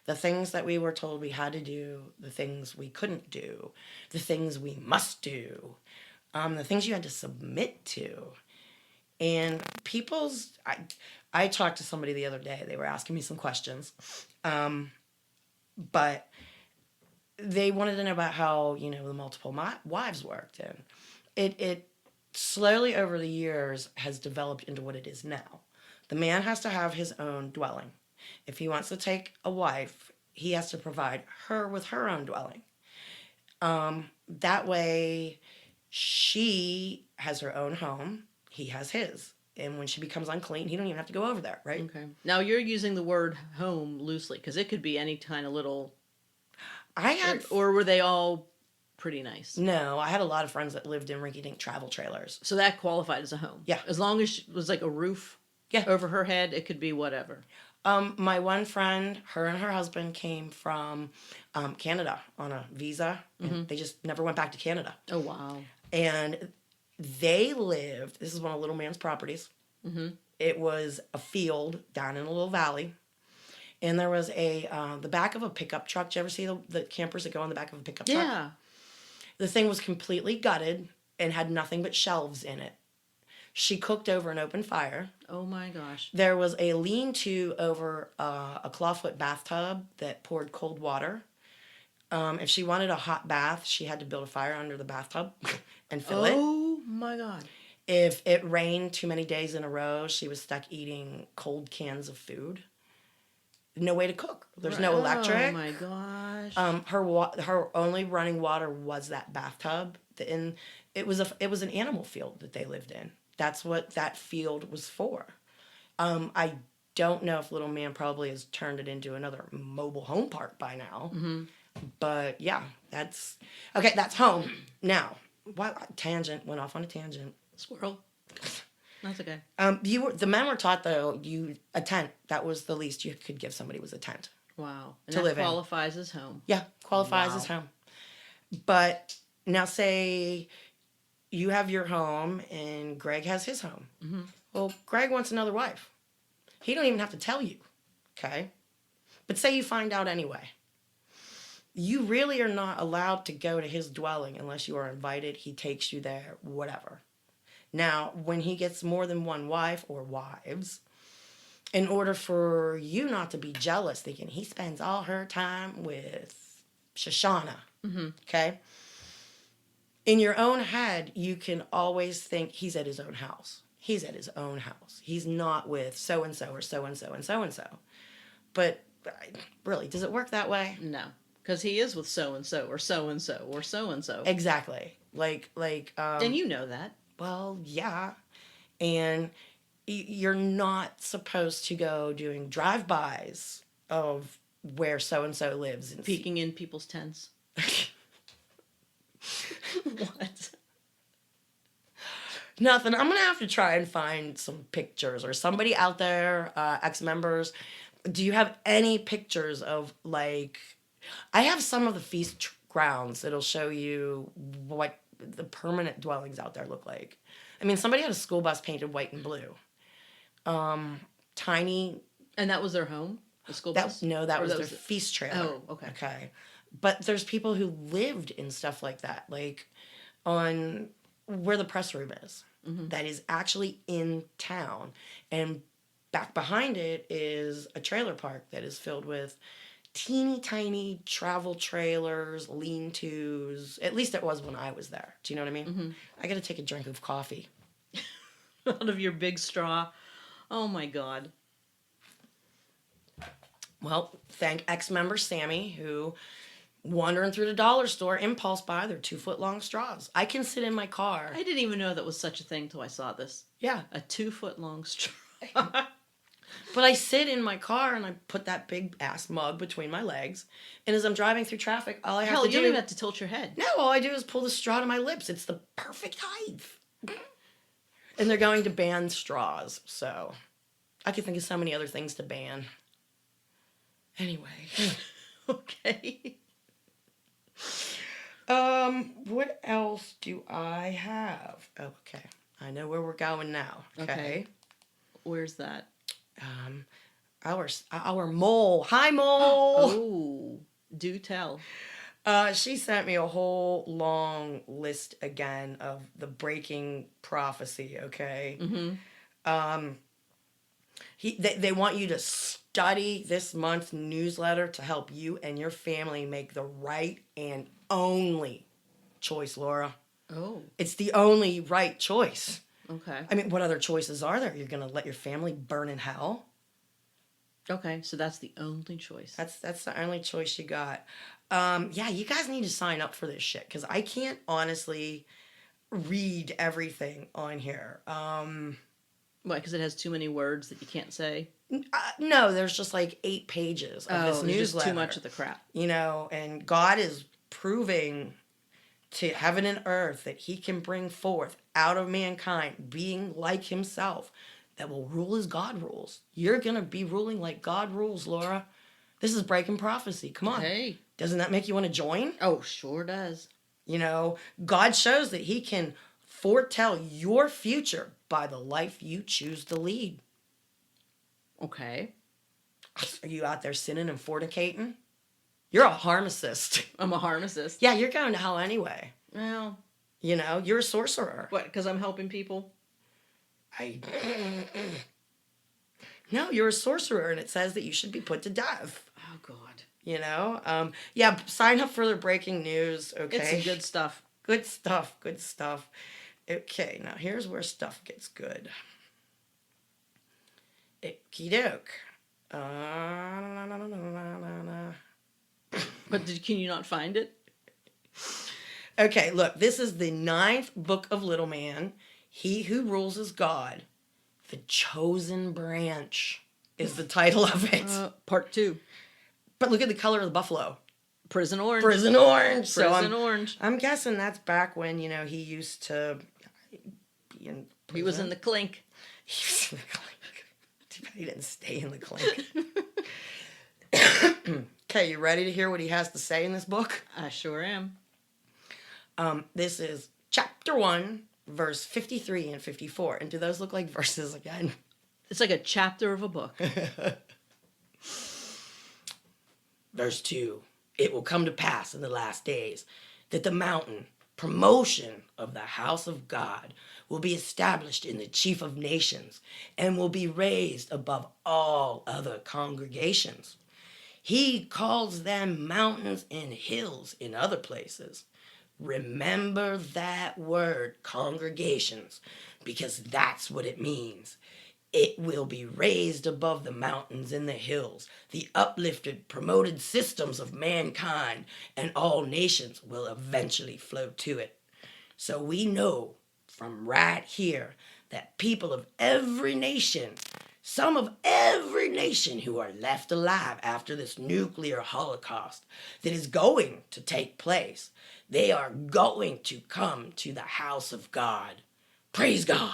The things that we were told we had to do, the things we couldn't do, the things we must do, the things you had to submit to. And I talked to somebody the other day. They were asking me some questions. But they wanted to know about how, the multiple wives worked. And it slowly over the years has developed into what it is now. The man has to have his own dwelling. If he wants to take a wife, he has to provide her with her own dwelling. That way, she has her own home. He has his. And when she becomes unclean, he don't even have to go over there, right? Okay. Now, you're using the word home loosely, because it could be any kind of little... Or were they all pretty nice? No, I had a lot of friends that lived in rinky-dink travel trailers. So that qualified as a home? Yeah. As long as it was like a roof over her head, it could be whatever. My one friend, her and her husband came from Canada on a visa. And they just never went back to Canada. Oh, wow. And they lived, this is one of Little Man's properties. It was a field down in a little valley. And there was the back of a pickup truck. Did you ever see the campers that go on the back of a pickup truck? Yeah. The thing was completely gutted and had nothing but shelves in it. She cooked over an open fire. Oh my gosh. There was a lean-to over a clawfoot bathtub that poured cold water. If she wanted a hot bath, she had to build a fire under the bathtub and fill it. Oh my God. If it rained too many days in a row, she was stuck eating cold cans of food. No way to cook. There's no electric. Oh my gosh. Her only running water was that bathtub. And it was an animal field that they lived in. That's what that field was for. I don't know if Little Man probably has turned it into another mobile home park by now. But yeah, that's home. Now, went off on a tangent. Squirrel. That's okay. The men were taught though, a tent. That was the least you could give somebody was a tent. Wow. And to that live qualifies as home. Yeah, qualifies as home. But now say you have your home and Greg has his home. Well, Greg wants another wife. He don't even have to tell you. Okay? But say you find out anyway. You really are not allowed to go to his dwelling unless you are invited. He takes you there, whatever. Now, when he gets more than one wife or wives, in order for you not to be jealous, thinking he spends all her time with Shoshana, okay? In your own head, you can always think he's at his own house. He's at his own house. He's not with so-and-so or so-and-so and so-and-so. But really, does it work that way? No, because he is with so-and-so or so-and-so or so-and-so. Exactly. And you know that. Well, yeah. And you're not supposed to go doing drive-bys of where so-and-so lives. And peeking in people's tents. What? Nothing. I'm going to have to try and find some pictures or somebody out there, ex-members. Do you have any pictures of, I have some of the feast grounds that'll show you what the permanent dwellings out there look like. I mean, somebody had a school bus painted white and blue. Tiny. And that was their home? The school bus? No, that was their feast trailer. Oh, okay. Okay. But there's people who lived in stuff like that, on where the press room is. That is actually in town. And back behind it is a trailer park that is filled with teeny tiny travel trailers, lean-tos. At least it was when I was there. Do you know what I mean? I got to take a drink of coffee. Out of your big straw. Oh my God. Well, thank ex-member Sammy, who wandering through the dollar store, impulse buy their 2-foot-long straws. I can sit in my car. I didn't even know that was such a thing till I saw this. Yeah. A 2-foot-long straw. But I sit in my car and I put that big ass mug between my legs. And as I'm driving through traffic, all I have Hell, to you do... don't even have to tilt your head. No, all I do is pull the straw to my lips. It's the perfect height. And they're going to ban straws. So I could think of so many other things to ban. Anyway. Okay. What else do I have? Oh, okay. I know where we're going now. Okay. Where's that? Our mole. Hi, mole. Oh, do tell. She sent me a whole long list again of the breaking prophecy. Okay. Mm-hmm. They want you to study this month's newsletter to help you and your family make the right and only choice, Laura. Oh. It's the only right choice. Okay. I mean, what other choices are there? You're going to let your family burn in hell? Okay, so that's the only choice. That's the only choice you got. Yeah, you guys need to sign up for this shit because I can't honestly read everything on here. Why? Because it has too many words that you can't say? No, there's just like 8 pages of this newsletter. Just too much of the crap. You know, and God is proving to heaven and earth that he can bring forth out of mankind being like himself that will rule as God rules. You're going to be ruling like God rules, Laura. This is breaking prophecy. Come on. Hey. Doesn't that make you want to join? Oh, sure does. You know, God shows that he can foretell your future by the life you choose to lead. Okay. Are you out there sinning and fornicating? You're a pharmacist. I'm a pharmacist. Yeah, you're going to hell anyway. Well. You know, you're a sorcerer. What, because I'm helping people? No, you're a sorcerer, and it says that you should be put to death. Oh, God. You know? Yeah, sign up for the breaking news, okay? It's some good stuff. Good stuff, good stuff. Okay, now here's where stuff gets good. Okie doke. But can you not find it? Okay, look, this is the 9th book of Little Man. He who rules is God. The Chosen Branch is the title of it. Part 2. But look at the color of the buffalo. Prison orange. Prison orange. Prison orange. I'm guessing that's back when, you know, he used to be in prison. He was in the clink. He was in the clink. Too bad he didn't stay in the clink. Okay, you ready to hear what he has to say in this book? I sure am. This is chapter 1, verse 53 and 54. And do those look like verses again? It's like a chapter of a book. Verse 2. It will come to pass in the last days that the mountain, promotion of the house of God, will be established in the chief of nations and will be raised above all other congregations. He calls them mountains and hills in other places. Remember that word, congregations, because that's what it means. It will be raised above the mountains and the hills. The uplifted, promoted systems of mankind and all nations will eventually flow to it. So we know from right here that people of every nation, some of every nation who are left alive after this nuclear holocaust that is going to take place, they are going to come to the house of God. Praise God.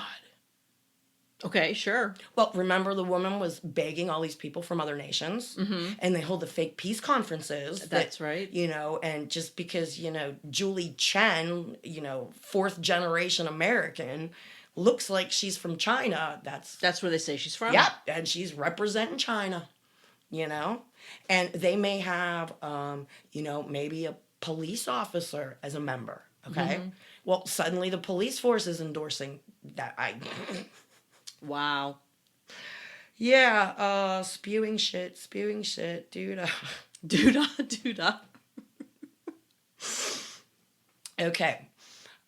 Okay, sure. Well, remember the woman was begging all these people from other nations, and they hold the fake peace conferences. That's right. You know, and just because, you know, Julie Chen, you know, 4th generation American, looks like she's from China, that's where they say she's from. Yep, and she's representing China, you know? And they may have, you know, maybe a police officer as a member, okay? Well, suddenly the police force is endorsing that. Wow. Yeah, spewing shit, dude. Doodah. Okay.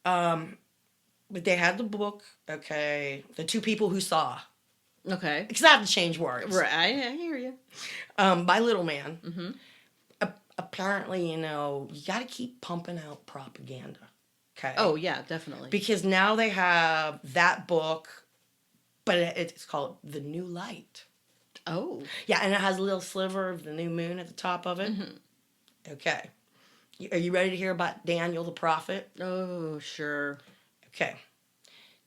But they had the book, okay, the 2 people who saw. Okay. Because I have to change words. Right, I hear you. By Little Man. Apparently, you know, you got to keep pumping out propaganda. Okay. Oh, yeah, definitely. Because now they have that book, but it's called The New Light. Oh. Yeah, and it has a little sliver of the new moon at the top of it. Okay. Are you ready to hear about Daniel the prophet? Oh, sure. Okay.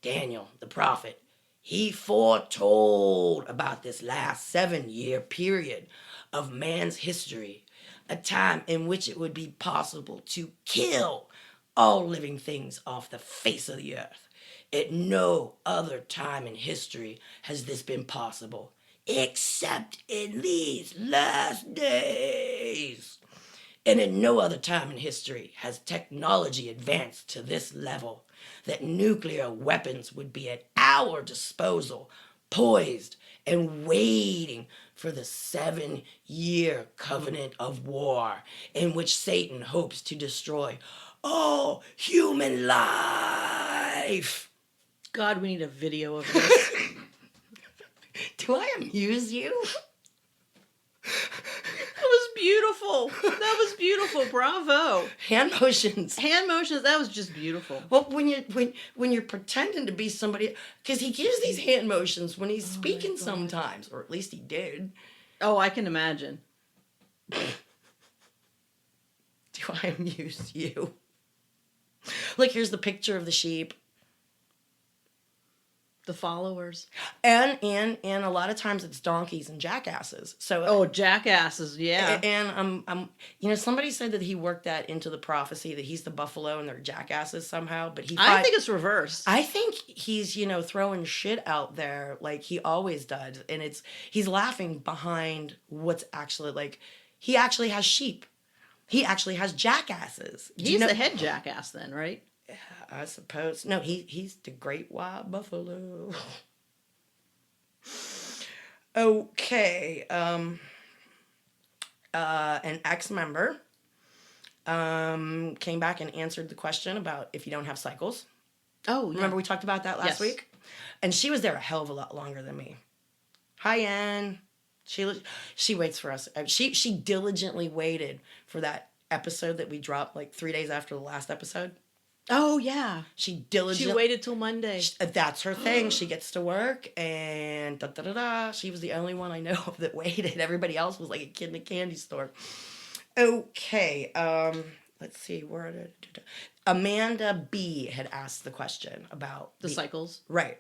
Daniel the prophet, he foretold about this last 7-year period of man's history, a time in which it would be possible to kill all living things off the face of the earth. At no other time in history has this been possible, except in these last days. And in no other time in history has technology advanced to this level, that nuclear weapons would be at our disposal, poised and waiting for the 7-year covenant of war in which Satan hopes to destroy all human life. God, we need a video of this. Do I amuse you? That was beautiful. That was beautiful. Bravo. Hand motions. Hand motions. That was just beautiful. Well, when you're pretending to be somebody, because he gives these hand motions when he's speaking sometimes, or at least he did. Oh, I can imagine. Do I amuse you? Look, here's the picture of the sheep. The followers. And a lot of times it's donkeys and jackasses. So Oh, jackasses, yeah. And somebody said that he worked that into the prophecy that he's the buffalo and they're jackasses somehow, but I think it's reversed. I think he's, throwing shit out there like he always does, and he's laughing behind what's actually like he actually has sheep. He actually has jackasses. He's the head jackass then, right? I suppose. No, he's the great white buffalo. Okay. An ex-member came back and answered the question about if you don't have cycles. Oh, yeah. Remember we talked about that last week? And she was there a hell of a lot longer than me. Hi, Ann. She waits for us. She diligently waited for that episode that we dropped like 3 days after the last episode. Oh, yeah. She waited till Monday. That's her thing. She gets to work and da-da-da-da. She was the only one I know of that waited. Everybody else was like a kid in a candy store. Okay. Let's see. Amanda B. had asked the question about the cycles. Right.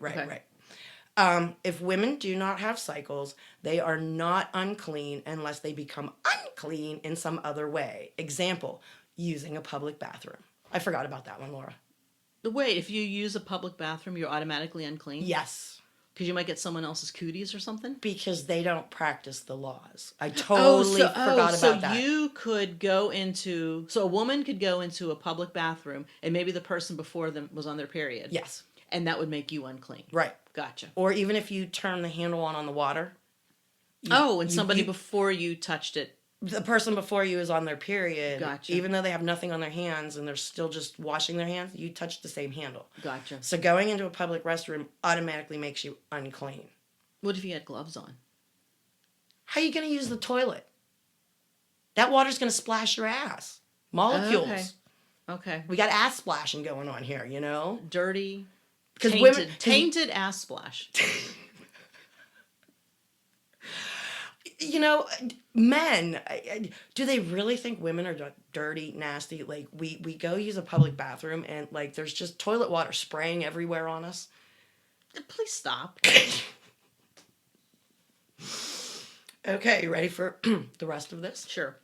If women do not have cycles, they are not unclean unless they become unclean in some other way. Example, using a public bathroom. I forgot about that one, Laura. Wait, if you use a public bathroom, you're automatically unclean? Yes. Because you might get someone else's cooties or something? Because they don't practice the laws. I totally forgot about that. So you could go so a woman could go into a public bathroom and maybe the person before them was on their period. Yes. And that would make you unclean. Right. Gotcha. Or even if you turn the handle on the water. Somebody before you touched it. The person before you is on their period. Gotcha. Even though they have nothing on their hands and they're still just washing their hands, you touch the same handle. Gotcha. So going into a public restroom automatically makes you unclean. What if you had gloves on? How are you going to use the toilet? That water's going to splash your ass. Molecules. Okay. We got ass splashing going on here, Dirty. Tainted. Tainted ass splash. Men, do they really think women are dirty, nasty? Like, we go use a public bathroom and, like, there's just toilet water spraying everywhere on us. Please stop. Okay, you ready for the rest of this? Sure.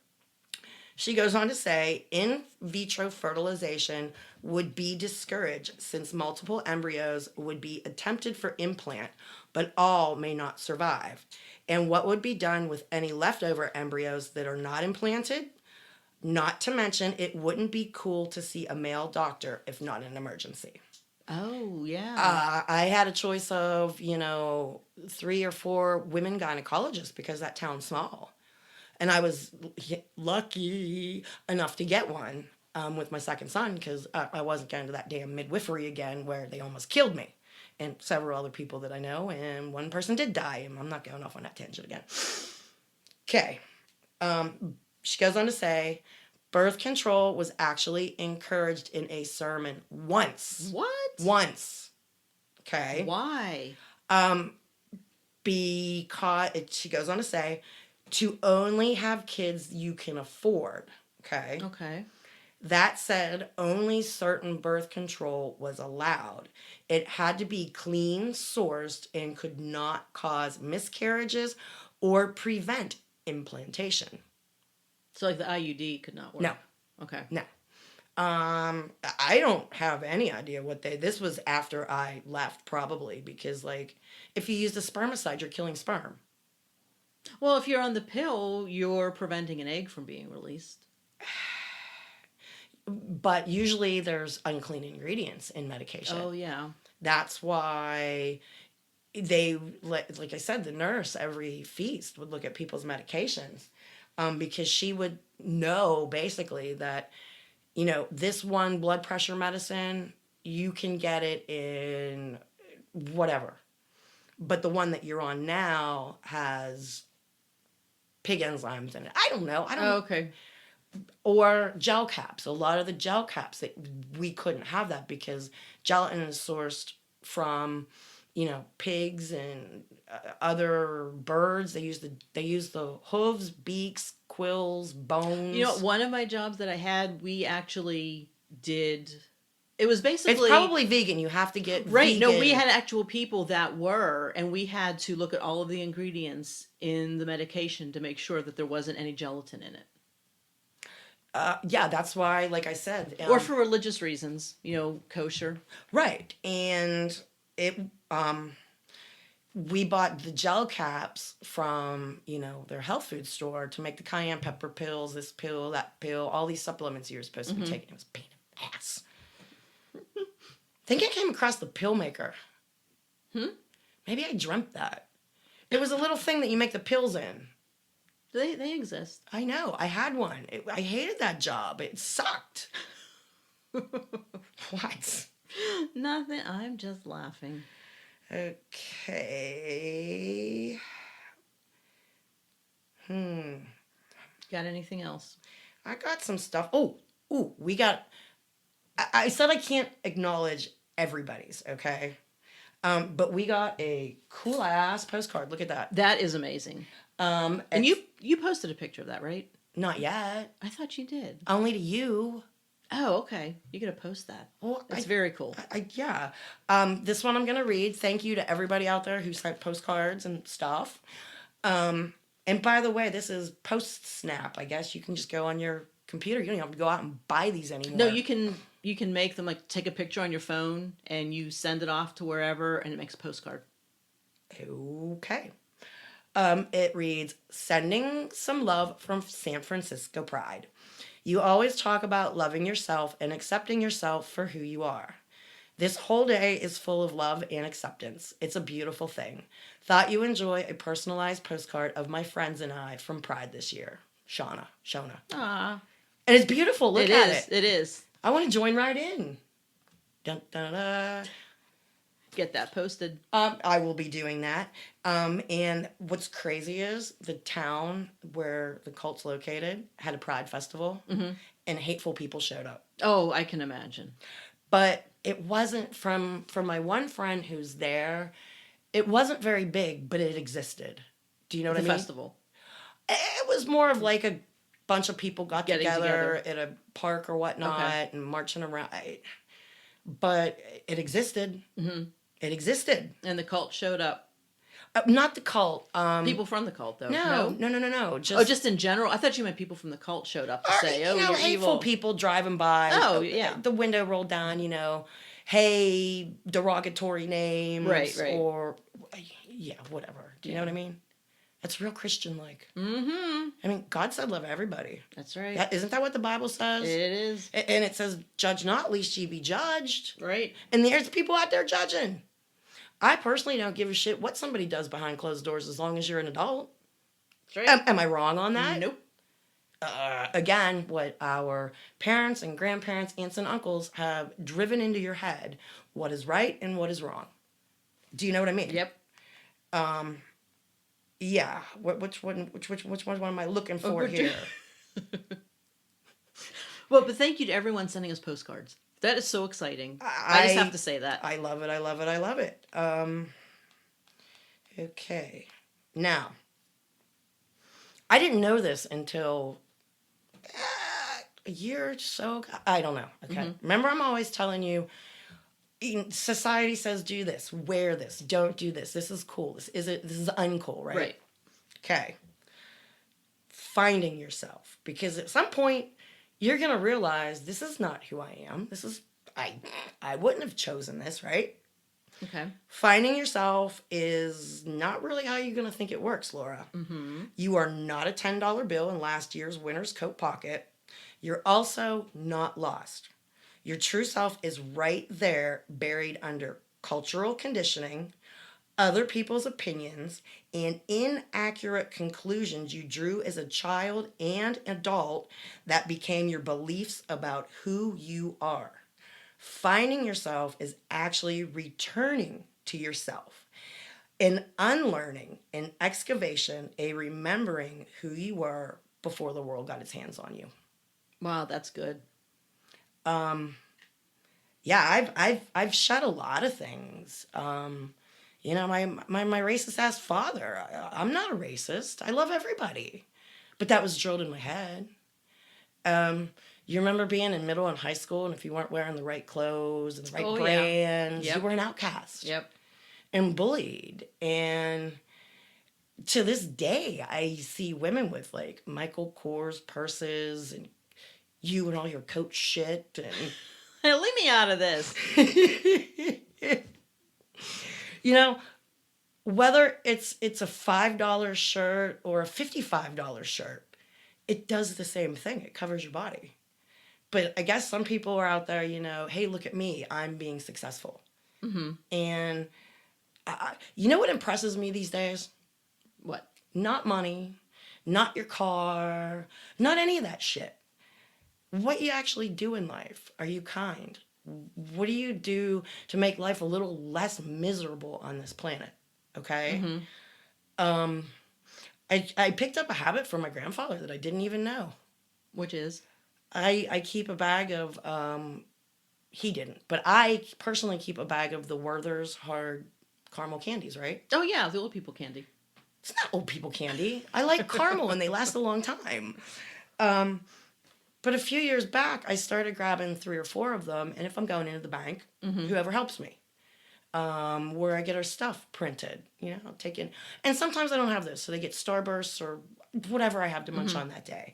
She goes on to say, in vitro fertilization would be discouraged since multiple embryos would be attempted for implant, but all may not survive. And what would be done with any leftover embryos that are not implanted? Not to mention, it wouldn't be cool to see a male doctor if not an emergency. Oh, yeah. I had a choice of, 3 or 4 women gynecologists because that town's small. And I was lucky enough to get one with my second son because I wasn't going to that damn midwifery again where they almost killed me. And several other people that I know, and one person did die, and I'm not going off on that tangent again. Okay. She goes on to say, birth control was actually encouraged in a sermon once. What? Once. Okay. Why? because she goes on to say, to only have kids you can afford. Okay. Okay. That said, only certain birth control was allowed. It had to be clean sourced and could not cause miscarriages or prevent implantation. So like the IUD could not work. No. Okay. No. I don't have any idea what this was after I left, probably, because, like, if you use the spermicide, you're killing sperm. Well, if you're on the pill, you're preventing an egg from being released. But usually there's unclean ingredients in medication. Oh, yeah. That's why like I said, the nurse every feast would look at people's medications, because she would know basically that, this one blood pressure medicine, you can get it in whatever. But the one that you're on now has pig enzymes in it. I don't know. Oh, okay. Or gel caps. A lot of the gel caps, that we couldn't have that because gelatin is sourced from, pigs and other birds. They use the hooves, beaks, quills, bones. One of my jobs that I had, we actually did. It was basically. It's probably vegan. You have to get right. vegan. No, we had actual people that were, and we had to look at all of the ingredients in the medication to make sure that there wasn't any gelatin in it. Yeah, that's why, like I said, or for religious reasons, kosher. Right, and we bought the gel caps from their health food store to make the cayenne pepper pills, this pill, that pill, all these supplements you're supposed to be taking. It was a pain in the ass. I think I came across the pill maker. Maybe I dreamt that. It was a little thing that you make the pills in. They exist. I know. I had one. I hated that job. It sucked. What? Nothing. I'm just laughing. Okay. Got anything else? I got some stuff. We got... I said I can't acknowledge everybody's, okay? But we got a cool-ass postcard. Look at that. That is amazing. And you posted a picture of that, right? Not yet. I thought you did. Only to you. Oh, okay. You're going to post that. Well, That's very cool. Yeah. This one I'm going to read. Thank you to everybody out there who sent postcards and stuff. And by the way, this is PostSnap. I guess you can just go on your computer. You don't have to go out and buy these anymore. No, you can make them, like, take a picture on your phone and you send it off to wherever and it makes a postcard. Okay. It reads, sending some love from San Francisco Pride. You always talk about loving yourself and accepting yourself for who you are. This whole day is full of love and acceptance. It's a beautiful thing. Thought you enjoy a personalized postcard of my friends and I from Pride this year. Shona. Ah. And it's beautiful. Look at it. It is. I want to join right in. Dun, dun, dun. Get that posted. I will be doing that. And what's crazy is the town where the cult's located had a Pride festival, and hateful people showed up. Oh, I can imagine. But it wasn't from my one friend who's there. It wasn't very big, but it existed. Do you know what I mean? The festival. It was more of like a bunch of people got together at a park or whatnot and marching around. But it existed. It existed. And the cult showed up. Not the cult. People from the cult, though. No. Just in general? I thought you meant people from the cult showed up to say, you're hateful evil. People driving by. Oh, yeah. The window rolled down, hey, derogatory names. Right. Or, yeah, whatever. Do you know what I mean? That's real Christian-like. Mm-hmm. I mean, God said love everybody. That's right. Isn't that what the Bible says? It is. And it says, judge not, lest ye be judged. Right. And there's people out there judging. I personally don't give a shit what somebody does behind closed doors as long as you're an adult. That's right. Am I wrong on that? Nope. Again, what our parents and grandparents, aunts and uncles have driven into your head, what is right and what is wrong. Do you know what I mean? Yep. Yeah. Which one am I looking for here? Well, but thank you to everyone sending us postcards. That is so exciting. I just have to say that. I love it. Okay. Now, I didn't know this until a year or so ago. I don't know. Okay. Remember, I'm always telling you, society says do this, wear this, don't do this. This is cool. This is uncool, right? Right. Okay. Finding yourself, because at some point you're gonna realize this is not who I am. I wouldn't have chosen this, right? Okay. Finding yourself is not really how you're going to think it works, Laura. You are not a $10 bill in last year's winter's coat pocket. You're also not lost. Your true self is right there, buried under cultural conditioning, other people's opinions, and inaccurate conclusions you drew as a child and adult that became your beliefs about who you are. Finding yourself is actually returning to yourself, an unlearning, an excavation, a remembering who you were before the world got its hands on you. Wow, that's good. Yeah, I've shed a lot of things. You know, my racist ass father. I'm not a racist. I love everybody, but that was drilled in my head. You remember being in middle and high school, and if you weren't wearing the right clothes and the right brands, Yep. you were an outcast. Yep. And bullied. And to this day, I see women with like Michael Kors purses and you and all your Coach shit. And Hey, leave me out of this. you know, whether it's a $5 shirt or a $55 shirt, it does the same thing. It covers your body. But I guess some people are out there, you know, hey, look at me. I'm being successful. And you know what impresses me these days? What? Not money, not your car, not any of that shit. What you actually do in life. Are you kind? What do you do to make life a little less miserable on this planet? Okay? I picked up a habit from my grandfather that I didn't even know. Which is? I keep a bag of, he didn't, but I personally keep a bag of the Werther's hard caramel candies, right? Oh, yeah, the old people candy. It's not old people candy. I like caramel and they last a long time. But a few years back, I started grabbing 3 or 4 of them, and if I'm going into the bank, whoever helps me, where I get our stuff printed, you know, I'll take in. And sometimes I don't have this, so they get Starbursts or whatever I have to munch on that day.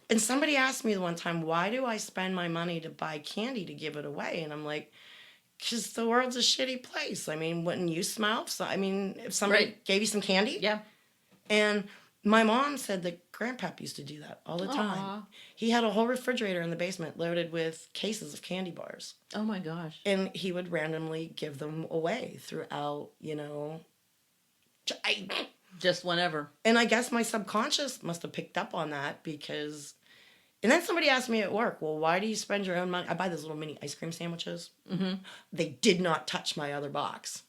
And somebody asked me one time, why do I spend my money to buy candy to give it away? And I'm like, because the world's a shitty place. I mean, wouldn't you smile? So, I mean, if somebody gave you some candy? Yeah. And my mom said that Grandpap used to do that all the time. Aw. He had a whole refrigerator in the basement loaded with cases of candy bars. Oh, my gosh. And he would randomly give them away throughout, you know. Just whenever. And I guess my subconscious must have picked up on that because... And then somebody asked me at work, well, why do you spend your own money? I buy those little mini ice cream sandwiches. They did not touch my other box.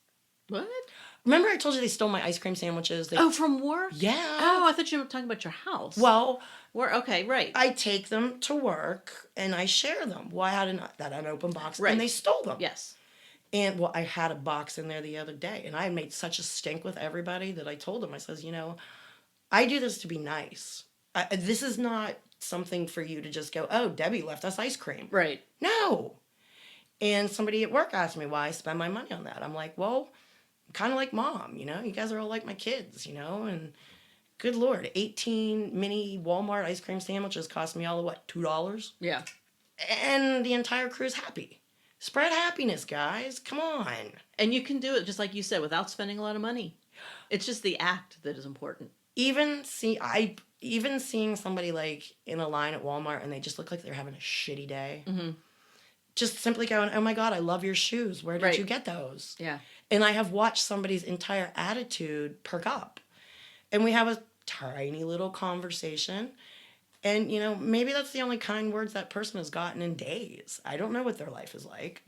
What? Remember I told you they stole my ice cream sandwiches? Oh, from work? Yeah. Oh, I thought you were talking about your house. Well... Okay, right. I take them to work and I share them. Well, I had that unopened box Right. and they stole them. Yes. And well, I had a box in there the other day and I made such a stink with everybody that I told them, I says, you know, I do this to be nice. This is not something for you to just go, oh, Debbie left us ice cream. Right. No. And somebody at work asked me why I spend my money on that. I'm like, well, I'm kind of like mom, you know, you guys are all like my kids, you know, and good Lord, 18 mini Walmart ice cream sandwiches cost me all of what, $2? Yeah. And the entire crew's happy. Spread happiness, guys. Come on. And you can do it, just like you said, without spending a lot of money. It's just the act that is important. Even seeing somebody like in a line at Walmart and they just look like they're having a shitty day. Just simply going, oh my God, I love your shoes. Where did you get those? Yeah. And I have watched somebody's entire attitude perk up. And we have a tiny little conversation. And, you know, maybe that's the only kind words that person has gotten in days. I don't know what their life is like.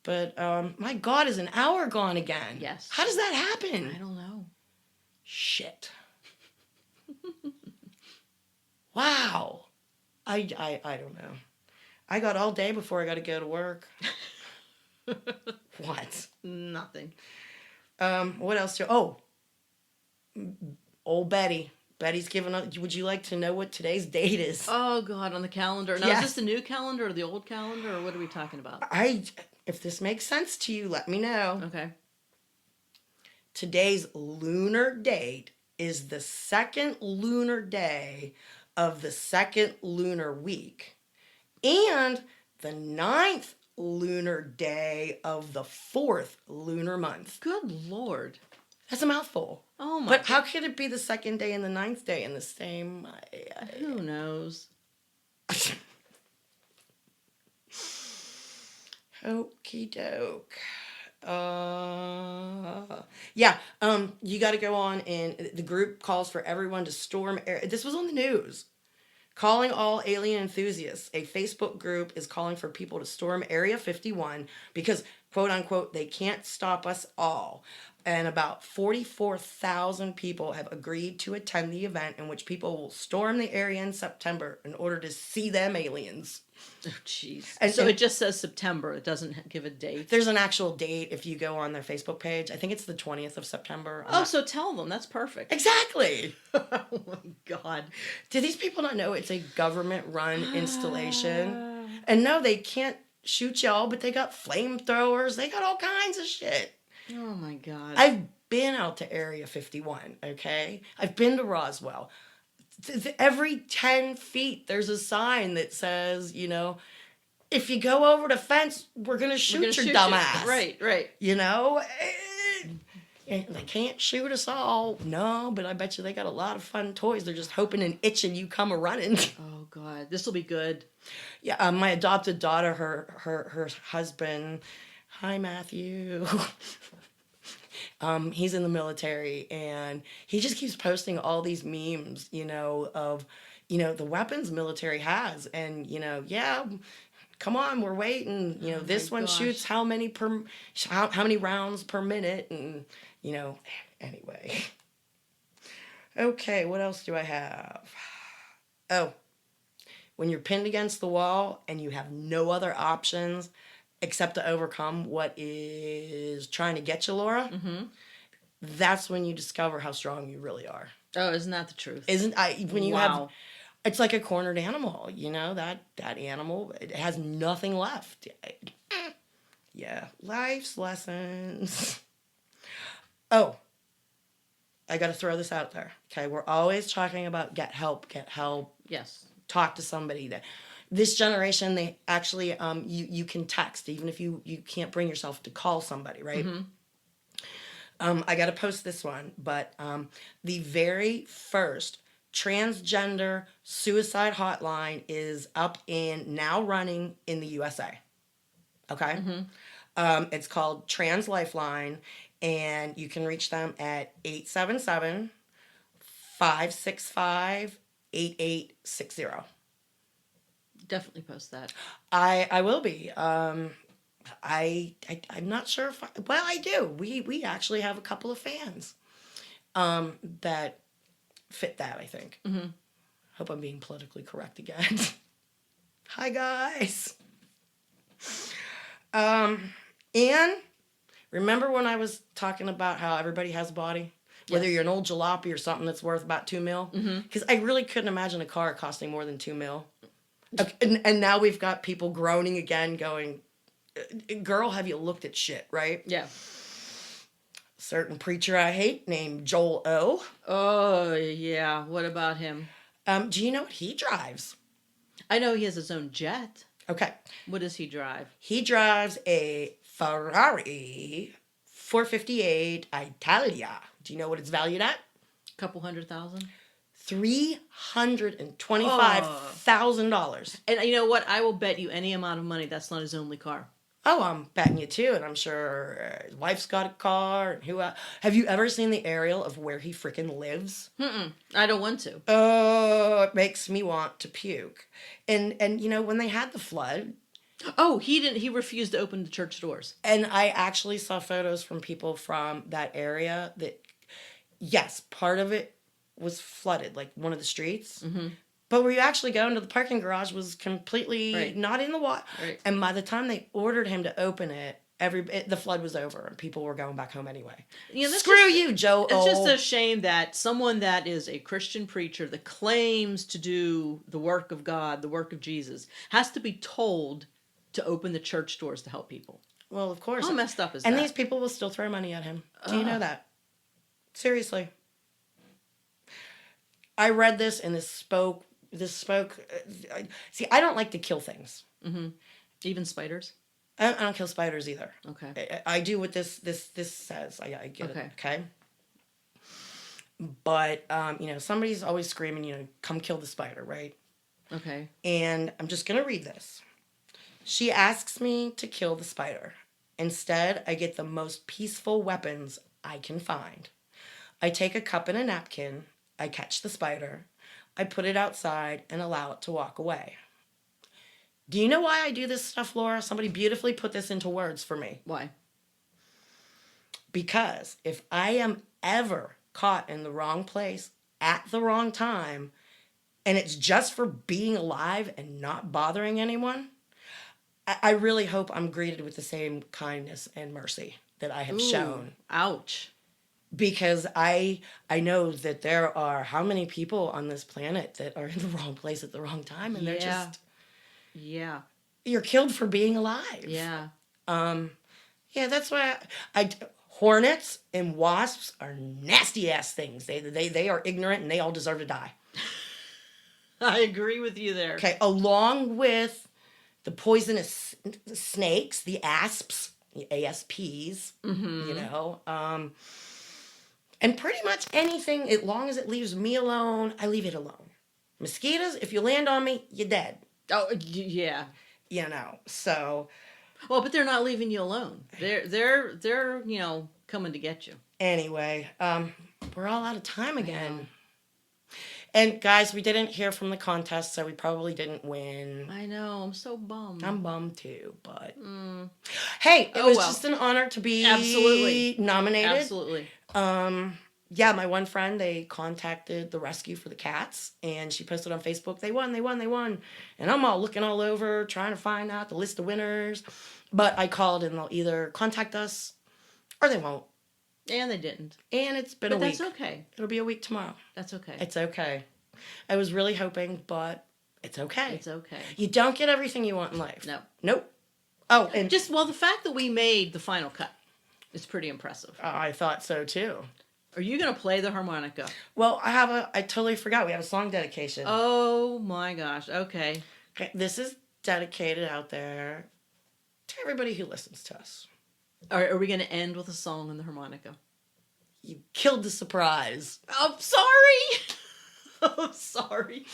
But, my God, is an hour gone again? Yes. How does that happen? I don't know. Shit. Wow. I don't know. I got all day before I got to go to work. What? Nothing. What else? Old Betty. Betty's giving up. Would you like to know what today's date is? Oh, God, on the calendar. Now, Yes. is this the new calendar or the old calendar, or what are we talking about? If this makes sense to you, let me know. Okay. Today's lunar date is the second lunar day of the second lunar week and the 9th lunar day of the 4th lunar month. Good Lord. That's a mouthful. Oh, my But how could it be the 2nd day and the 9th day in the same... Who knows? Okie doke. Yeah, you got to go on, and the group calls for everyone to storm area. This was on the news. Calling all alien enthusiasts. A Facebook group is calling for people to storm Area 51 because, quote unquote, they can't stop us all. And about 44,000 people have agreed to attend the event in which people will storm the area in September in order to see them aliens. Oh, jeez. And So it just says September. It doesn't give a date. There's an actual date if you go on their Facebook page. I think it's the 20th of September. So tell them. That's perfect. Exactly. Oh, my God. Do these people not know it's a government-run installation? And no, they can't shoot y'all, but they got flamethrowers. They got all kinds of shit. Oh, my God. I've been out to Area 51, okay? I've been to Roswell. Every 10 feet, there's a sign that says, if you go over the fence, we're going to shoot your dumb ass. Right. And they can't shoot us all. No, but I bet you they got a lot of fun toys. They're just hoping and itching you come a-running. Oh, God. This will be good. Yeah, my adopted daughter, her husband... Hi, Matthew. He's in the military, and he just keeps posting all these memes, of, the weapons military has. And, yeah, come on, we're waiting. This one shoots how many rounds per minute. And, anyway. Okay, what else do I have? Oh, when you're pinned against the wall and you have no other options except to overcome what is trying to get you, Laura, that's when you discover how strong you really are. Oh, isn't that the truth? When you have, it's like a cornered animal, that animal, it has nothing left. Yeah, life's lessons. Oh, I got to throw this out there. Okay, we're always talking about get help. Yes. Talk to somebody. This generation, they actually, you can text, even if you can't bring yourself to call somebody, right? I got to post this one, but the very first transgender suicide hotline is up and now running in the USA. Okay? It's called Trans Lifeline, and you can reach them at 877-565-8860. Definitely post that. I will be. I'm not sure if I do. We actually have a couple of fans that fit that, I think. Hope I'm being politically correct again. Hi, guys. And remember when I was talking about how everybody has a body? Whether you're an old jalopy or something that's worth about $2 million? Because I really couldn't imagine a car costing more than $2 million. And now we've got people groaning again going, girl, have you looked at shit, right? Yeah. Certain preacher I hate named Joel O. Oh, yeah. What about him? Do you know what he drives? I know he has his own jet. Okay. What does he drive? He drives a Ferrari 458 Italia. Do you know what it's valued at? A couple $100,000. $325,000. And you know what? I will bet you any amount of money that's not his only car. Oh, I'm betting you too, and I'm sure his wife's got a car. And who? Have you ever seen the aerial of where he frickin' lives? I don't want to. Oh, it makes me want to puke. And when they had the flood. Oh, he refused to open the church doors. And I actually saw photos from people from that area that, yes, part of it was flooded, like one of the streets. But where you actually go into the parking garage was completely not in the water. Right. And by the time they ordered him to open it, the flood was over and people were going back home anyway. That's Screw you, Joe. It's just a shame that someone that is a Christian preacher that claims to do the work of God, the work of Jesus, has to be told to open the church doors to help people. Well, of course. How messed up is and that? And these people will still throw money at him. Do you know that? Seriously. I read this and this spoke. See, I don't like to kill things. Mm-hmm. Even spiders? I don't kill spiders either. Okay. I do what this says. I get okay. it. Okay. But somebody's always screaming, come kill the spider, right? Okay. And I'm just gonna read this. She asks me to kill the spider. Instead, I get the most peaceful weapons I can find. I take a cup and a napkin. I catch the spider. I put it outside and allow it to walk away. Do you know why I do this stuff, Laura? Somebody beautifully put this into words for me. Why? Because if I am ever caught in the wrong place at the wrong time, and it's just for being alive and not bothering anyone, I really hope I'm greeted with the same kindness and mercy that I have shown. Ouch. Because I know that there are how many people on this planet that are in the wrong place at the wrong time, and they're just... Yeah. You're killed for being alive. Yeah. Yeah, that's why hornets and wasps are nasty ass things. They are ignorant and they all deserve to die. I agree with you there. Okay, along with the poisonous snakes, the asps, the ASPs, and pretty much anything, as long as it leaves me alone, I leave it alone. Mosquitoes, if you land on me, you're dead. Oh, yeah. So... Well, but they're not leaving you alone. They're coming to get you. Anyway, we're all out of time again. And guys, we didn't hear from the contest, so we probably didn't win. I know. I'm so bummed. I'm bummed too, but... Hey, it was just an honor to be nominated. Absolutely. Yeah, my one friend, they contacted the rescue for the cats, and she posted on Facebook, they won. And I'm all looking all over, trying to find out the list of winners. But I called, and they'll either contact us, or they won't. And they didn't. And it's been a week. But that's okay. It'll be a week tomorrow. That's okay. It's okay. I was really hoping, but it's okay. It's okay. You don't get everything you want in life. No. Nope. Oh, and... the fact that we made the final cut is pretty impressive. I thought so, too. Are you going to play the harmonica? Well, I totally forgot. We have a song dedication. Oh, my gosh. Okay. This is dedicated out there to everybody who listens to us. Are we going to end with a song on the harmonica? You killed the surprise. I'm sorry. I'm sorry.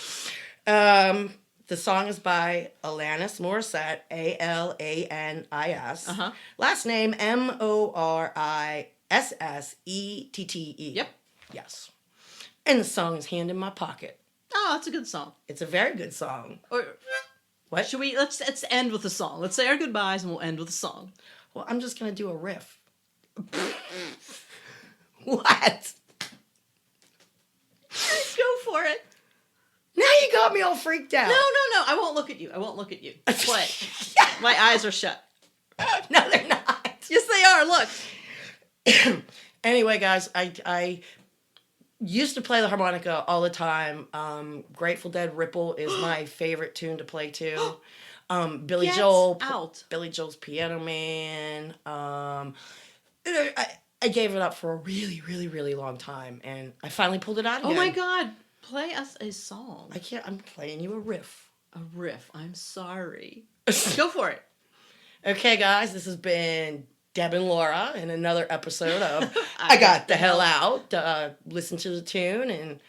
The song is by Alanis Morissette, Alanis. Last name Morissette. Yep. Yes. And the song is Hand in My Pocket. Oh, that's a good song. It's a very good song. What? Should we, let's end with a song. Let's say our goodbyes and we'll end with a song. Well, I'm just going to do a riff. What? Go for it. Now you got me all freaked out. No. I won't look at you. Play. My eyes are shut. No, they're not. Yes, they are. Look. Anyway, guys, I used to play the harmonica all the time. Grateful Dead Ripple is my favorite tune to play too. Billy Joel's Piano Man. I gave it up for a really, really, really long time, and I finally pulled it out again. Oh my God. Play us a song. I can't. I'm playing you a riff. A riff. I'm sorry. Go for it. Okay, guys, this has been Deb and Laura in another episode of I Got the Hell Out. Listen to the tune and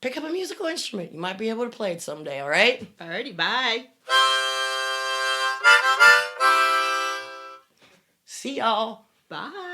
pick up a musical instrument. You might be able to play it someday, all right? Alrighty, bye. See y'all. Bye.